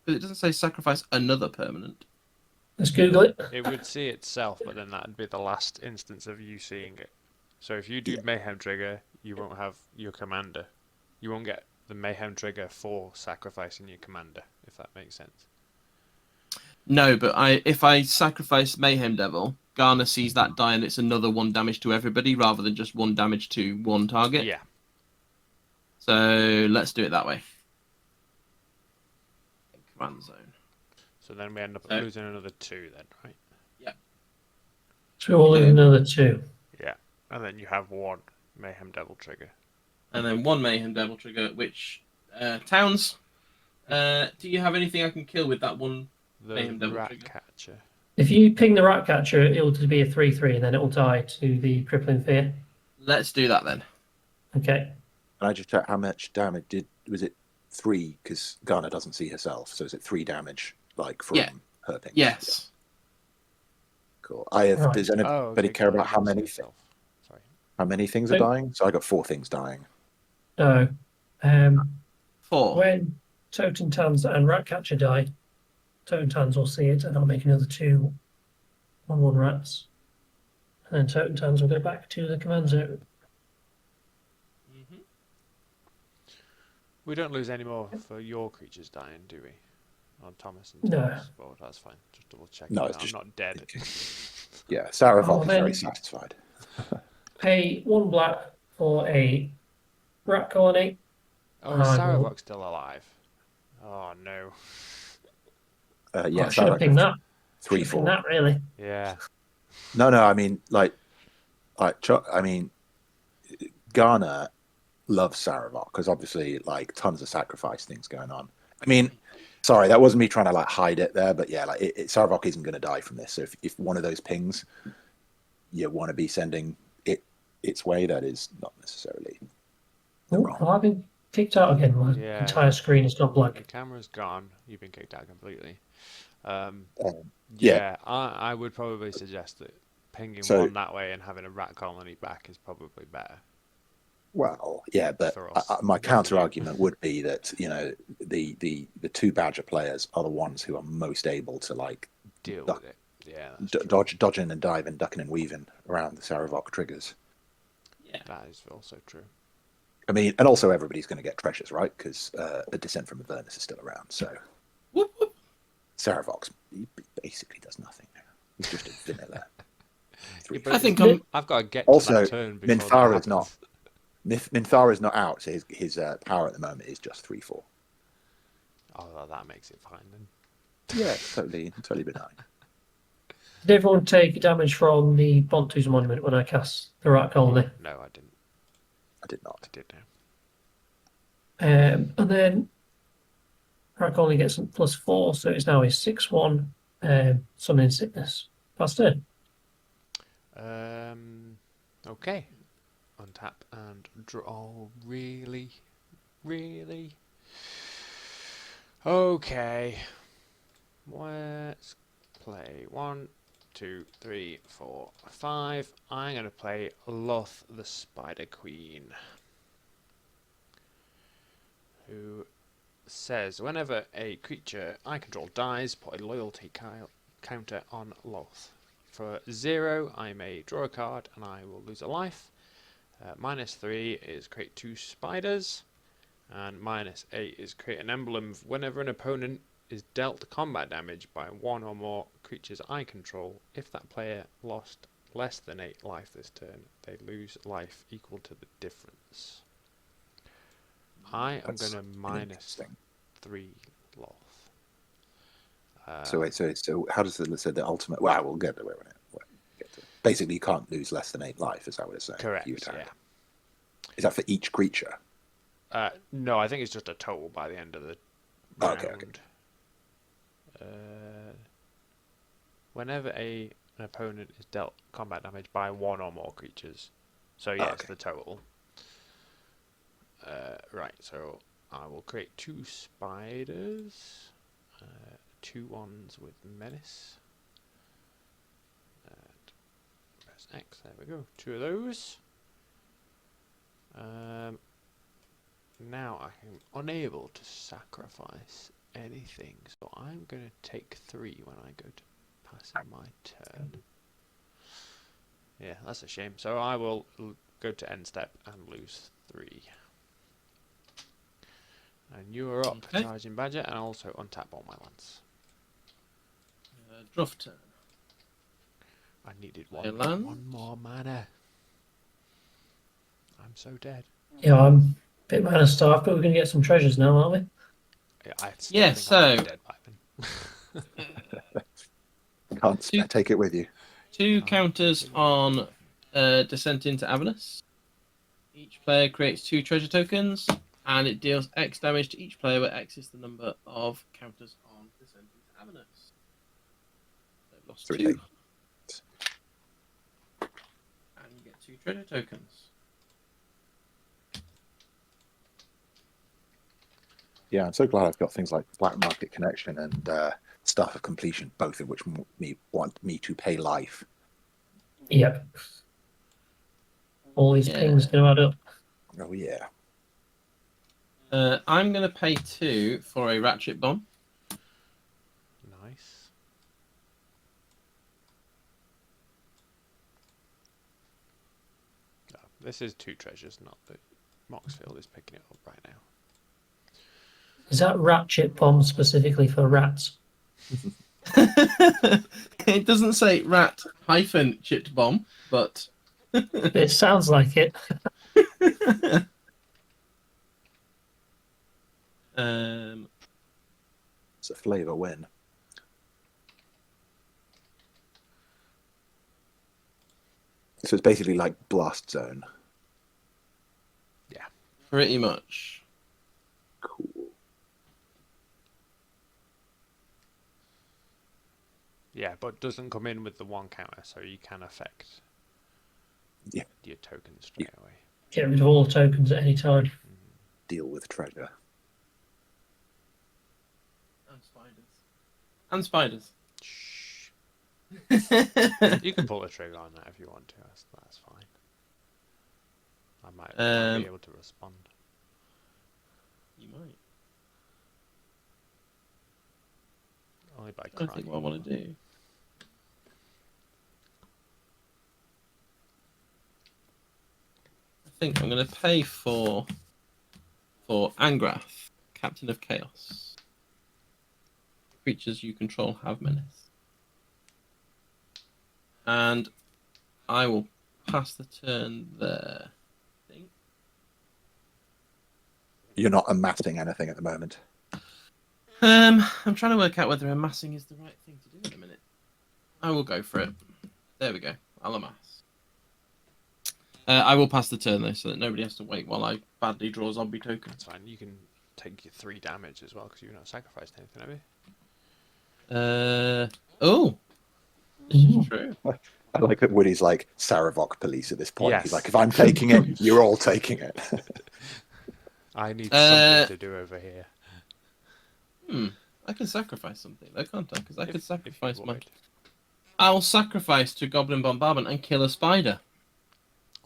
[SPEAKER 2] Because it doesn't say sacrifice another permanent.
[SPEAKER 4] Let's Google it.
[SPEAKER 1] It would see itself, but then that'd be the last instance of you seeing it. So if you do Mayhem Trigger, you won't have your commander. You won't get the Mayhem Trigger for sacrificing your commander, if that makes sense.
[SPEAKER 2] No, but if I sacrifice Mayhem Devil, Garna sees that die and it's another 1 damage to everybody rather than just 1 damage to one target.
[SPEAKER 1] Yeah.
[SPEAKER 2] So let's do it that way. Command zone.
[SPEAKER 1] So then we end up
[SPEAKER 2] So-
[SPEAKER 1] losing another 2 then, right?
[SPEAKER 4] So we'll lose another 2.
[SPEAKER 1] Yeah. And then you have 1 Mayhem Devil Trigger.
[SPEAKER 2] And then 1 Mayhem Devil trigger, which Towns, do you have anything I can kill with that 1?
[SPEAKER 1] The
[SPEAKER 2] Mayhem Devil
[SPEAKER 1] Rat
[SPEAKER 2] Trigger.
[SPEAKER 1] Catcher.
[SPEAKER 4] If you ping the Rat Catcher, it'll just be a 3/3, and then it'll die to the Crippling Fear.
[SPEAKER 2] Let's do that then.
[SPEAKER 4] Okay.
[SPEAKER 3] Can I just check how much damage was it 3? Because Garna doesn't see herself, so is it 3 damage, like from
[SPEAKER 2] Yeah.
[SPEAKER 3] her pings?
[SPEAKER 2] Yes.
[SPEAKER 3] Cool. Does anybody
[SPEAKER 1] okay,
[SPEAKER 3] care about how
[SPEAKER 1] Garna
[SPEAKER 3] many
[SPEAKER 1] sees itself. Sorry.
[SPEAKER 3] how many things are dying? So I got 4 things dying.
[SPEAKER 4] No.
[SPEAKER 2] 4.
[SPEAKER 4] When Totentanz and Ratcatcher die, Totentanz will see it, and I'll make another 2/1/1 rats. And then Totentanz will go back to the command zone.
[SPEAKER 2] Mhm.
[SPEAKER 1] We don't lose any more for your creatures dying, do we? On Thomas and
[SPEAKER 4] No.
[SPEAKER 1] Tom's board, that's fine. Just double checking.
[SPEAKER 3] No,
[SPEAKER 1] that
[SPEAKER 3] it's
[SPEAKER 1] I'm
[SPEAKER 3] just-
[SPEAKER 1] not dead.
[SPEAKER 3] Yeah, Saravok
[SPEAKER 4] Oh,
[SPEAKER 3] is
[SPEAKER 4] then-
[SPEAKER 3] very satisfied.
[SPEAKER 4] Pay 1 black for a rat colony.
[SPEAKER 1] Oh, is
[SPEAKER 4] I will-
[SPEAKER 1] Saravok still alive? Oh no.
[SPEAKER 3] Yeah,
[SPEAKER 4] I should have
[SPEAKER 3] Saravok
[SPEAKER 4] pinged that.
[SPEAKER 3] 3,
[SPEAKER 4] Should've pinged
[SPEAKER 3] 4.
[SPEAKER 4] that, really.
[SPEAKER 1] Yeah.
[SPEAKER 3] No, I mean, Garna loves Saravok because obviously, like, tons of sacrifice things going on. I mean, sorry, that wasn't me trying to like hide it there, but yeah, like Saravok isn't going to die from this. So if one of those pings you want to be sending it its way, that is not necessarily
[SPEAKER 4] Oh,
[SPEAKER 3] wrong.
[SPEAKER 4] I've been kicked out again. My
[SPEAKER 1] Yeah.
[SPEAKER 4] entire screen has gone
[SPEAKER 1] The
[SPEAKER 4] blank.
[SPEAKER 1] camera's gone. You've been kicked out completely.
[SPEAKER 3] Yeah.
[SPEAKER 1] Yeah, I would probably suggest that pinging
[SPEAKER 3] So-
[SPEAKER 1] 1 that way and having a rat colony back is probably better.
[SPEAKER 3] Well, yeah, but
[SPEAKER 1] For us.
[SPEAKER 3] my counter argument would be that the 2 Badger players are the ones who are most able to like
[SPEAKER 1] Deal
[SPEAKER 3] Duck-
[SPEAKER 1] with it. Yeah, that's true.
[SPEAKER 3] dodging and diving, ducking and weaving around the Saravok triggers.
[SPEAKER 2] Yeah.
[SPEAKER 1] That is also true.
[SPEAKER 3] I mean, and also everybody's going to get treasures, right? Because a Descent from Avernus is still around. So
[SPEAKER 2] Whoop, whoop.
[SPEAKER 3] he basically does nothing now. He's just a vanilla.
[SPEAKER 1] Yeah,
[SPEAKER 3] 3/4.
[SPEAKER 1] but
[SPEAKER 2] I think
[SPEAKER 1] I've got to get to
[SPEAKER 3] Also,
[SPEAKER 1] that turn before that
[SPEAKER 3] Minthara is
[SPEAKER 1] happens.
[SPEAKER 3] not. Minthara is not out, so his power at the moment is just 3/4.
[SPEAKER 1] Oh, well, that makes it fine then.
[SPEAKER 3] Yeah, totally benign.
[SPEAKER 4] Did everyone take damage from the Bontu's monument when I cast the rat colony?
[SPEAKER 1] No, I didn't.
[SPEAKER 3] I did not.
[SPEAKER 1] I did now.
[SPEAKER 4] And then rat colony gets +4, so it's now a 6/1 summoning sickness. That's it.
[SPEAKER 1] Okay. untap and draw. Oh, really? Really? Okay. Let's play 1, 2, 3, 4, 5. I'm going to play Loth the Spider Queen, who says whenever a creature I control dies, put a loyalty counter on Loth. For 0, I may draw a card and I will lose a life. -3 is create 2 spiders, and -8 is create an emblem whenever an opponent is dealt combat damage by 1 or more creatures I control. If that player lost less than 8 life this turn, they lose life equal to the difference. I am
[SPEAKER 3] That's
[SPEAKER 1] going to -3 Loth.
[SPEAKER 3] So how does the ultimate? Well, we'll get to it. Basically, you can't lose less than 8 life. Is that what it's saying?
[SPEAKER 1] Correct.
[SPEAKER 3] You attack.
[SPEAKER 1] Yeah.
[SPEAKER 3] Is that for each creature?
[SPEAKER 1] No, I think it's just a total by the end of the
[SPEAKER 3] Okay,
[SPEAKER 1] round. Whenever an opponent is dealt combat damage by 1 or more creatures. So yeah, it's the total. Right, so I will create 2 spiders, 2 ones with menace. And press X, there we go, 2 of those. Now I am unable to sacrifice anything, so I'm going to take 3 when I go to passing my turn. Yeah, that's a shame. So I will go to end step and lose 3. And you are up, Charging Badger, and also untap all my lands.
[SPEAKER 2] Draw for turn.
[SPEAKER 1] I needed one more mana. I'm so dead.
[SPEAKER 4] Yeah, I'm a bit mana starved, but we're going to get some treasures now, aren't we?
[SPEAKER 1] Yeah, I still think I might be dead by then.
[SPEAKER 3] Can't take it with you.
[SPEAKER 2] 2 counters on Descent into Avernus. Each player creates 2 treasure tokens, and it deals X damage to each player, where X is the number of counters on Descent into Avernus. They've lost
[SPEAKER 3] 3.
[SPEAKER 2] 2. And you get 2 treasure tokens.
[SPEAKER 3] Yeah, I'm so glad I've got things like Black Market Connection and Staff of Completion, both of which want me to pay life.
[SPEAKER 4] Yep. All these things going to add up.
[SPEAKER 3] Oh, yeah.
[SPEAKER 2] I'm going to pay 2 for a Ratchet Bomb.
[SPEAKER 1] Nice. Oh, this is 2 treasures, not that Moxfield is picking it up right now.
[SPEAKER 4] Is that ratchet bomb specifically for rats?
[SPEAKER 2] It doesn't say rat-chipped bomb, but
[SPEAKER 4] It sounds like it.
[SPEAKER 3] It's a flavor win. So it's basically like Blast Zone.
[SPEAKER 1] Yeah.
[SPEAKER 2] Pretty much.
[SPEAKER 3] Cool.
[SPEAKER 1] Yeah, but doesn't come in with the 1 counter, so you can affect your tokens straight away.
[SPEAKER 4] Get rid of all the tokens at any time.
[SPEAKER 3] Deal with treasure.
[SPEAKER 2] And spiders.
[SPEAKER 1] Shh. You can pull the trigger on that if you want to. That's fine. I might be able to respond.
[SPEAKER 2] You might.
[SPEAKER 1] Only by
[SPEAKER 2] I
[SPEAKER 1] crying.
[SPEAKER 2] think what I want to do. I think I'm going to pay for Angrath, Captain of Chaos. Creatures you control have menace. And I will pass the turn there. I think.
[SPEAKER 3] You're not amassing anything at the moment.
[SPEAKER 2] I'm trying to work out whether amassing is the right thing to do in a minute. I will go for it. There we go. I'll amass. I will pass the turn though, so that nobody has to wait while I badly draw zombie tokens.
[SPEAKER 1] That's fine. You can take your 3 damage as well because you've not sacrificed anything, have you?
[SPEAKER 2] Oh, this is true.
[SPEAKER 3] I like that Woody's like Saravok police at this point.
[SPEAKER 1] Yes.
[SPEAKER 3] He's like, if I'm taking it, you're all taking it.
[SPEAKER 1] I need something to do over here.
[SPEAKER 2] I can sacrifice something, though, can't I? Because I could
[SPEAKER 1] If you
[SPEAKER 2] sacrifice my...
[SPEAKER 1] would.
[SPEAKER 2] I'll sacrifice to Goblin Bombardment and kill a spider.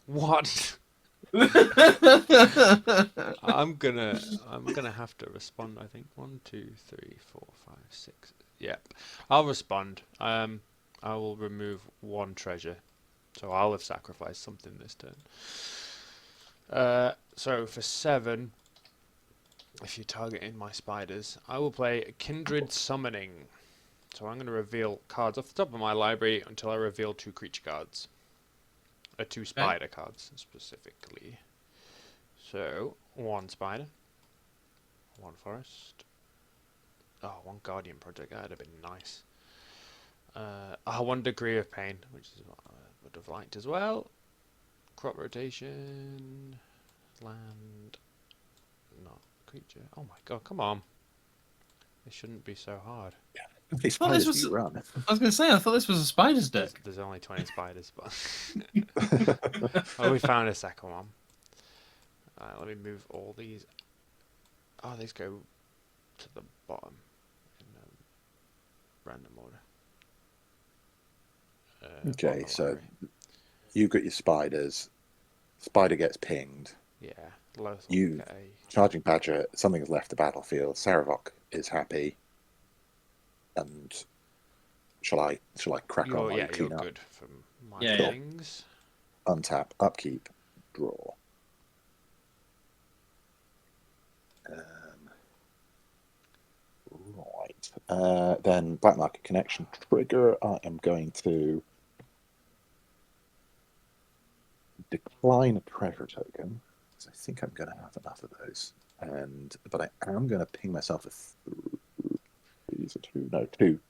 [SPEAKER 1] What? I'm gonna have to respond. I think 1, 2, 3, 4, 5, 6. Yep, I'll respond. I will remove 1 treasure, so I'll have sacrificed something this turn. So for 7, if you're targeting my spiders, I will play Kindred Summoning. So I'm going to reveal cards off the top of my library until I reveal 2 creature cards. 2 spider cards, specifically. So, 1 spider. 1 forest. Oh, 1 guardian project, that'd have been nice. 1 degree of pain, which is what I would have liked as well. Crop rotation. Land. Not creature. Oh my god, come on. This shouldn't be so hard.
[SPEAKER 3] These spiders do run.
[SPEAKER 2] I was going to say, I thought this was a spider's deck.
[SPEAKER 1] There's only 20 spiders, but... Oh, we found a second one. Let me move all these. Oh, these go to the bottom in random order.
[SPEAKER 3] Okay, so you've got your spiders. Spider gets pinged.
[SPEAKER 1] Yeah, Lothar
[SPEAKER 3] You
[SPEAKER 1] get a...
[SPEAKER 3] Charging Badger, something has left the battlefield. Saravok is happy. And shall I crack on while you
[SPEAKER 1] you're
[SPEAKER 3] clean up?
[SPEAKER 1] good from my
[SPEAKER 2] Yeah,
[SPEAKER 1] things.
[SPEAKER 3] Untap, upkeep, draw. Right. Then Black Market Connection trigger. I am going to decline a treasure token because I think I'm going to have enough of those. But I am going to ping myself a 2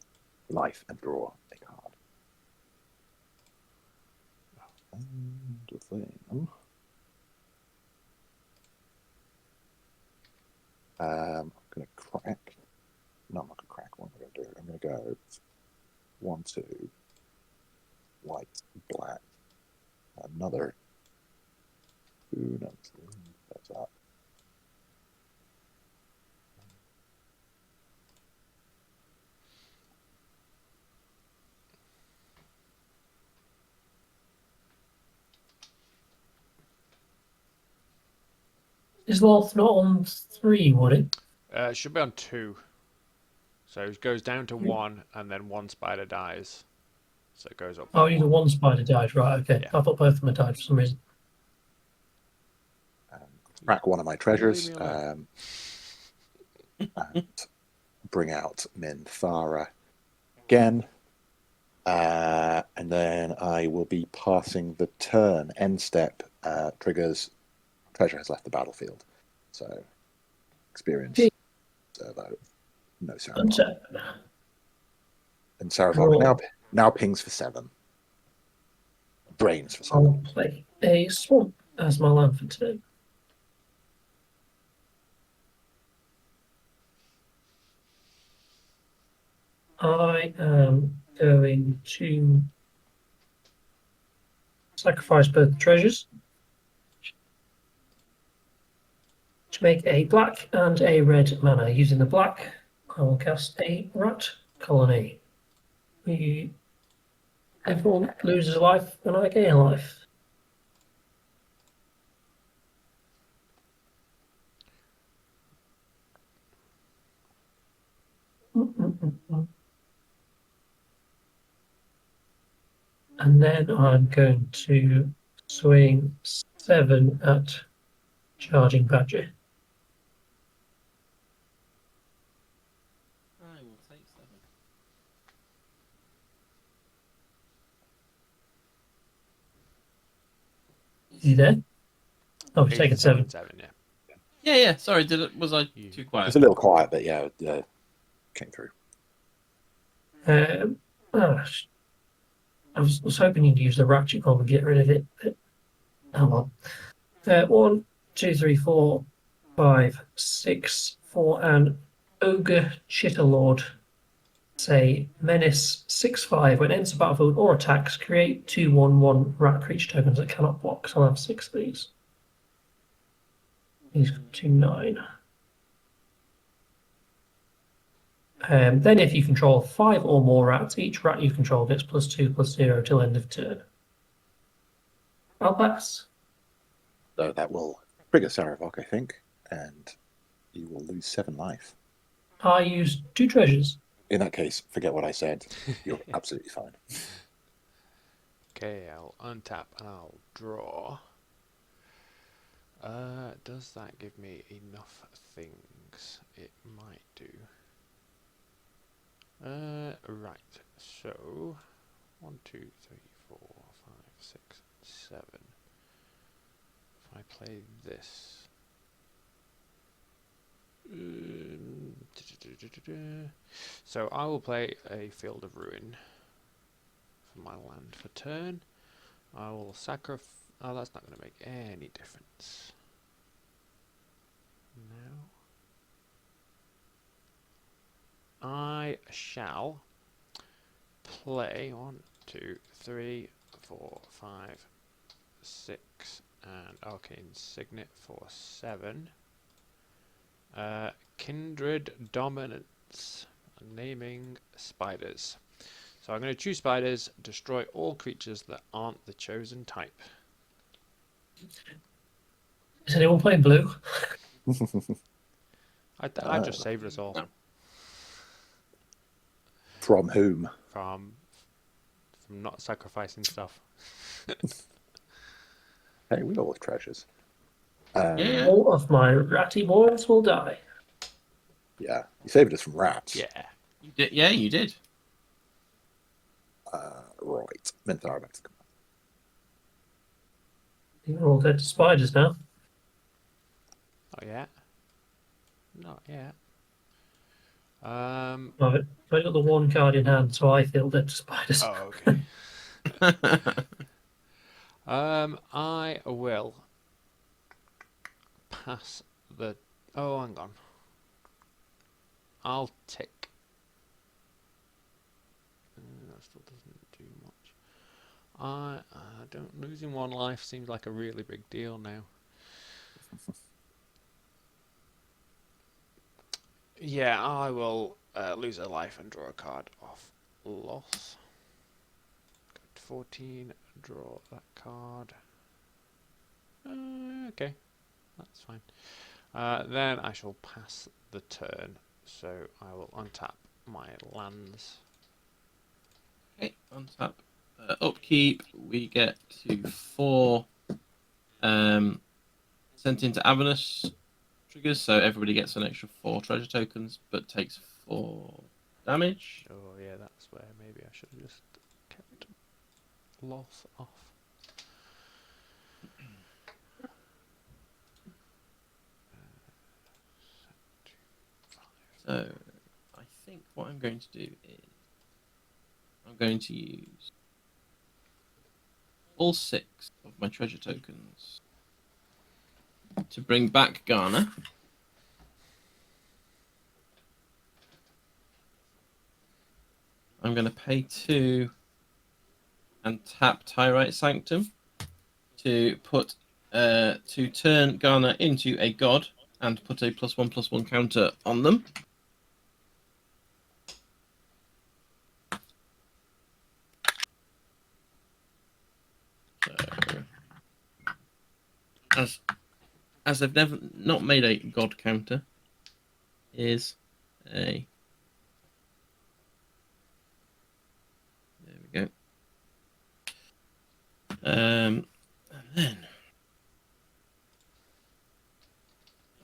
[SPEAKER 3] life and draw a card. And then I'm going to crack. No, I'm not going to crack. What am I going to do? I'm going to go 1, 2, white, black, another 2, no, 3, that's up.
[SPEAKER 4] Is Loth not on 3, would it?
[SPEAKER 1] It should be on 2. So it goes down to 1, and then 1 spider dies. So it goes up.
[SPEAKER 4] Oh, either 1 spider died, right? Okay.
[SPEAKER 1] Yeah.
[SPEAKER 4] I thought both of them had died for some reason.
[SPEAKER 3] Crack one of my treasures.
[SPEAKER 1] Leave me alone.
[SPEAKER 3] And bring out Minthara again. And then I will be passing the turn. End step triggers. Treasure has left the battlefield. So experience. Servo. No Saravok. And Saravok now pings for 7. Brains for 7.
[SPEAKER 4] I'll play a swamp as my land for today. I am going to sacrifice both treasures to make a black and a red mana. Using the black, I will cast a rat colony. Everyone loses a life and I gain a life. And then I'm going to swing 7 at Charging Badger.
[SPEAKER 2] I will take 7.
[SPEAKER 4] Is he there? Oh, he's taken 7.
[SPEAKER 1] 7, yeah.
[SPEAKER 2] Yeah. Sorry, was I too quiet?
[SPEAKER 3] It's a little quiet, but yeah, came through.
[SPEAKER 4] I was hoping you'd use the ratchet bomb and get rid of it. But, oh well. 1, 2, 3, 4, 5, 6 for an Ogre Chitterlord. say Menace 6/5. When it enters the battlefield or attacks, create 2/1/1 rat creature tokens that cannot block. So I'll have 6 of these. These 2/9. Then if you control 5 or more rats, each rat you control gets +2/+0 till end of turn. I'll pass.
[SPEAKER 3] So that will trigger Saravok, I think, and you will lose 7 life.
[SPEAKER 4] I used 2 treasures.
[SPEAKER 3] In that case, forget what I said. You're absolutely fine.
[SPEAKER 1] Okay, I'll untap and I'll draw. Does that give me enough things? It might do. Right, so 1, 2, 3, 4, 5, 6, 7. If I play this, so I will play a Field of Ruin for my land for turn. I will sacrifice. Oh, that's not going to make any difference. No. I shall play 1, 2, 3, 4, 5, 6, and Arcane Signet for 7. Kindred Dominance, naming spiders. So I'm going to choose spiders, destroy all creatures that aren't the chosen type.
[SPEAKER 4] Is anyone playing blue?
[SPEAKER 1] I just saved us all.
[SPEAKER 3] From whom?
[SPEAKER 1] From not sacrificing stuff.
[SPEAKER 3] Hey, we all have treasures.
[SPEAKER 2] Yeah.
[SPEAKER 4] All of my ratty boys will die.
[SPEAKER 3] Yeah, you saved us from rats.
[SPEAKER 1] Yeah.
[SPEAKER 2] You did. Yeah, you did.
[SPEAKER 3] Right. Minthara back to the
[SPEAKER 4] You're all dead to spiders now.
[SPEAKER 1] Not yet. Not yet.
[SPEAKER 4] Right. I got the 1 card in hand, so I feel dead to spiders.
[SPEAKER 1] Oh, okay. I will pass the. Oh, hang on. I'll tick. That still doesn't do much. I don't. Losing 1 life seems like a really big deal now. Yeah, I will lose a life and draw a card off loss. Go to 14, draw that card. Okay, that's fine. Then I shall pass the turn, so I will untap my lands.
[SPEAKER 2] Okay, untap. Upkeep, we get to 4 sent into Avernus triggers, so everybody gets an extra 4 treasure tokens, but takes 4 damage.
[SPEAKER 1] Oh yeah, that's where maybe I should have just kept loss off.
[SPEAKER 2] So I think what I'm going to do is I'm going to use all 6 of my treasure tokens to bring back Garna. I'm going to pay 2 and tap Tyrite Sanctum to put to turn Garna into a god and put a +1/+1 counter on them. So, as I've never not made a god counter, is a there we go. And then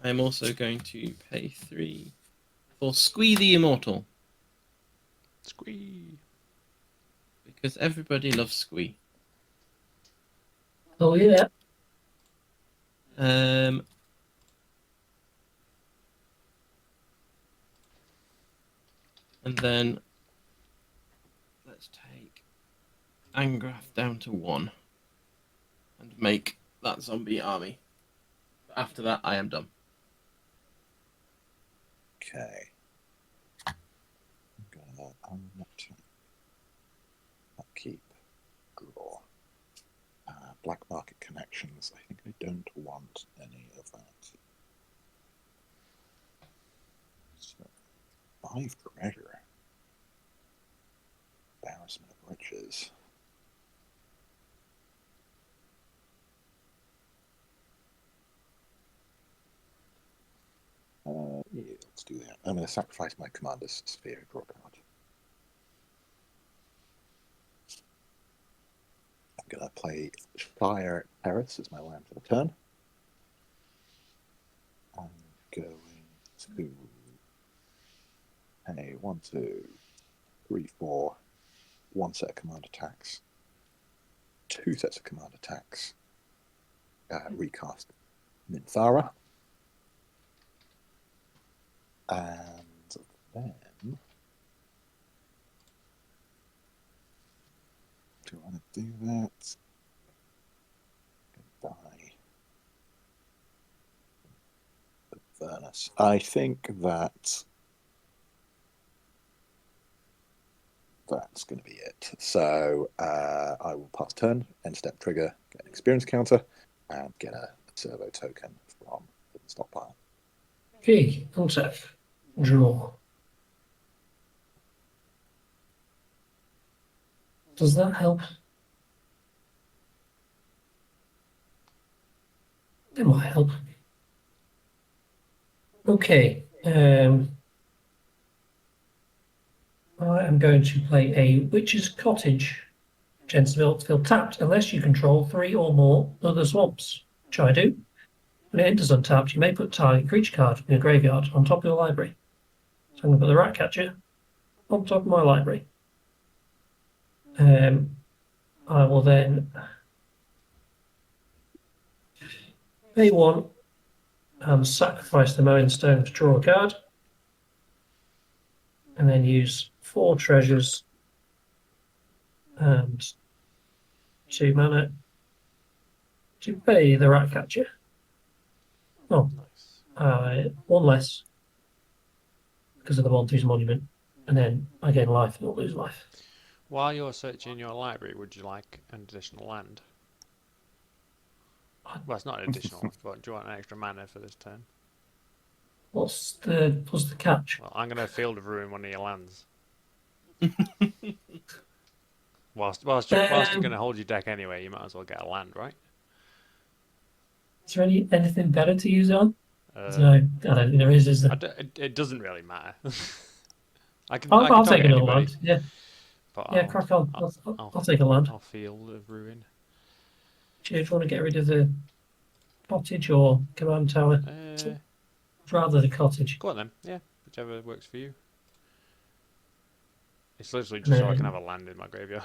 [SPEAKER 2] I'm also going to pay 3 for Squee the Immortal.
[SPEAKER 1] Squee.
[SPEAKER 2] Because everybody loves Squee.
[SPEAKER 4] Oh yeah.
[SPEAKER 2] And then let's take Angrath down to 1 and make that zombie army. After that, I am done.
[SPEAKER 3] Okay. Upkeep. Draw. Black market connections. I think I don't want any of that. So, 5 treasure. Embarrassment of riches. Yeah, let's do that. I'm going to sacrifice my commander's sphere, draw a card. I'm going to play Fire Terrace as my land for the turn. I'm going to pay 1, 2, 3, 4, 1 set of command attacks, 2 sets of command attacks, recast Minthara, and then do I want to do that? Die. The furnace. I think that's going to be it. So I will pass turn, end step trigger, get an experience counter, and get a servo token from the stockpile.
[SPEAKER 4] Okay, untap. Draw. Does that help? It might help. Okay. I am going to play a Witch's Cottage. Chance to feel tapped unless you control 3 or more other swamps, which I do. When it enters untapped, you may put target creature card in your graveyard on top of your library. So I'm going to put the Ratcatcher on top of my library. I will then pay 1 and sacrifice the Mowing Stone to draw a card. And then use 4 treasures and 2 mana to pay the Ratcatcher. Oh,
[SPEAKER 1] Nice.
[SPEAKER 4] 1 less because of the Monty's Monument, and then I gain life and I'll lose life.
[SPEAKER 1] While you're searching your library, would you like an additional land? Well, it's not an additional, but do you want an extra mana for this turn?
[SPEAKER 4] What's the catch?
[SPEAKER 1] Well, I'm going to Field of Ruin one of your lands. Whilst you're going to hold your deck anyway, you might as well get a land, right?
[SPEAKER 4] Is there anything better to use it on?
[SPEAKER 1] Uh,
[SPEAKER 4] No, I don't think there is there?
[SPEAKER 1] it doesn't really matter. I can
[SPEAKER 4] I'll
[SPEAKER 1] target
[SPEAKER 4] take another
[SPEAKER 1] anybody,
[SPEAKER 4] land. Yeah,
[SPEAKER 1] but
[SPEAKER 4] yeah, crack on. I'll take a land.
[SPEAKER 1] I'll Field of Ruin.
[SPEAKER 4] Do you want to get rid of the cottage or command tower? Rather the cottage.
[SPEAKER 1] Go on then, yeah, whichever works for you. It's literally just so I can have a land in my graveyard.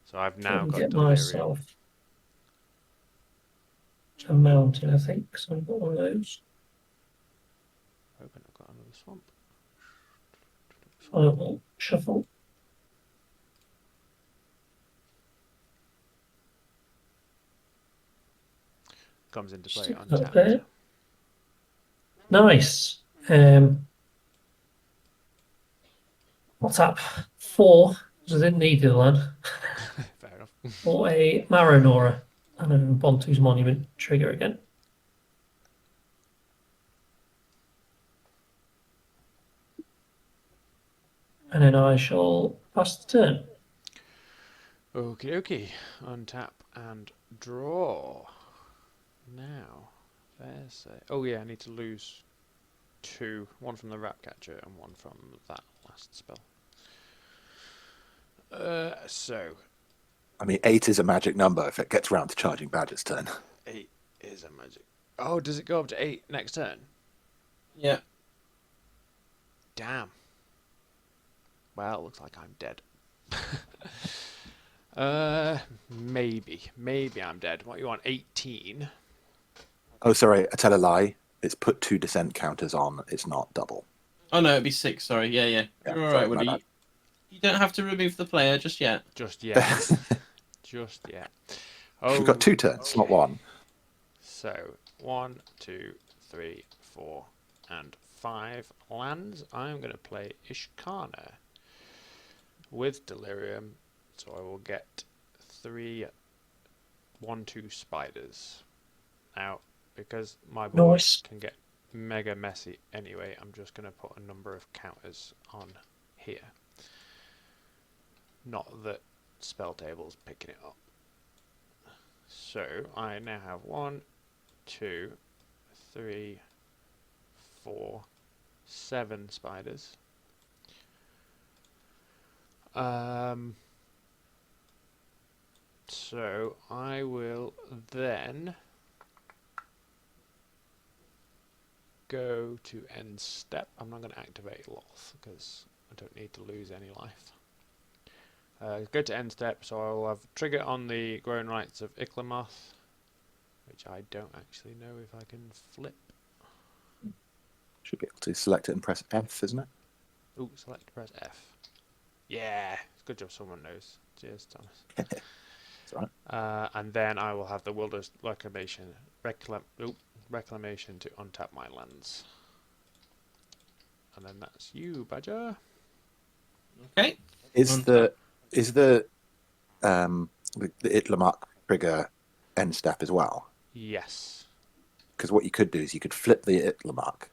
[SPEAKER 1] So I've now got
[SPEAKER 4] get
[SPEAKER 1] Delirium.
[SPEAKER 4] myself a mountain, I think, so I've got one of those.
[SPEAKER 1] Hoping I've got another swamp.
[SPEAKER 4] Final shuffle.
[SPEAKER 1] Comes into play
[SPEAKER 4] Stick
[SPEAKER 1] on
[SPEAKER 4] that
[SPEAKER 1] tap.
[SPEAKER 4] there. Nice. I'll tap 4, because I didn't need the land,
[SPEAKER 1] Fair enough.
[SPEAKER 4] for a Maronora and a Bontu's Monument trigger again. And then I shall pass the turn.
[SPEAKER 1] Okie dokie. Untap and draw. Now, there's a... Oh yeah, I need to lose 2. 1 from the Ratcatcher and 1 from that last spell. So...
[SPEAKER 3] I mean, 8 is a magic number if it gets round to charging Badger's turn.
[SPEAKER 1] 8 is a magic... Oh, does it go up to 8 next turn?
[SPEAKER 2] Yeah.
[SPEAKER 1] Damn. Well, it looks like I'm dead. Maybe I'm dead. What you want? 18.
[SPEAKER 3] Oh, sorry, I tell a lie. It's put 2 descent counters on. It's not double.
[SPEAKER 2] Oh no, it'd be 6. Sorry. Yeah.
[SPEAKER 3] Yeah,
[SPEAKER 2] You're
[SPEAKER 3] sorry,
[SPEAKER 2] all right,
[SPEAKER 3] my
[SPEAKER 2] Woody.
[SPEAKER 3] bad.
[SPEAKER 2] You don't have to remove the player just yet.
[SPEAKER 1] Just yet. Just yet. Oh,
[SPEAKER 3] We've got 2 turns, not 1.
[SPEAKER 1] So 1, 2, 3, 4, and 5 lands. I'm going to play Ishkanah with Delirium, so I will get 3 1/2 spiders. Now, because my board
[SPEAKER 4] Nice.
[SPEAKER 1] can get mega messy anyway, I'm just going to put a number of counters on here. Not that Spelltable's picking it up. So I now have 1, 2, 3, 4, 7 spiders. So I will then go to end step. I'm not going to activate Loth because I don't need to lose any life. Go to end step, so I will have trigger on the Grown Rights of Iklamoth, which I don't actually know if I can flip.
[SPEAKER 3] Should be able to select it and press F, isn't it?
[SPEAKER 1] Ooh, select, press F. Yeah, good job someone knows. Cheers, Thomas.
[SPEAKER 3] That's right.
[SPEAKER 1] And then I will have the Wilderness Reclamation to untap my lands. And then that's you, Badger.
[SPEAKER 2] Okay.
[SPEAKER 3] Is the Itlamok trigger end step as well?
[SPEAKER 1] Yes.
[SPEAKER 3] Because what you could do is you could flip the Itlamok,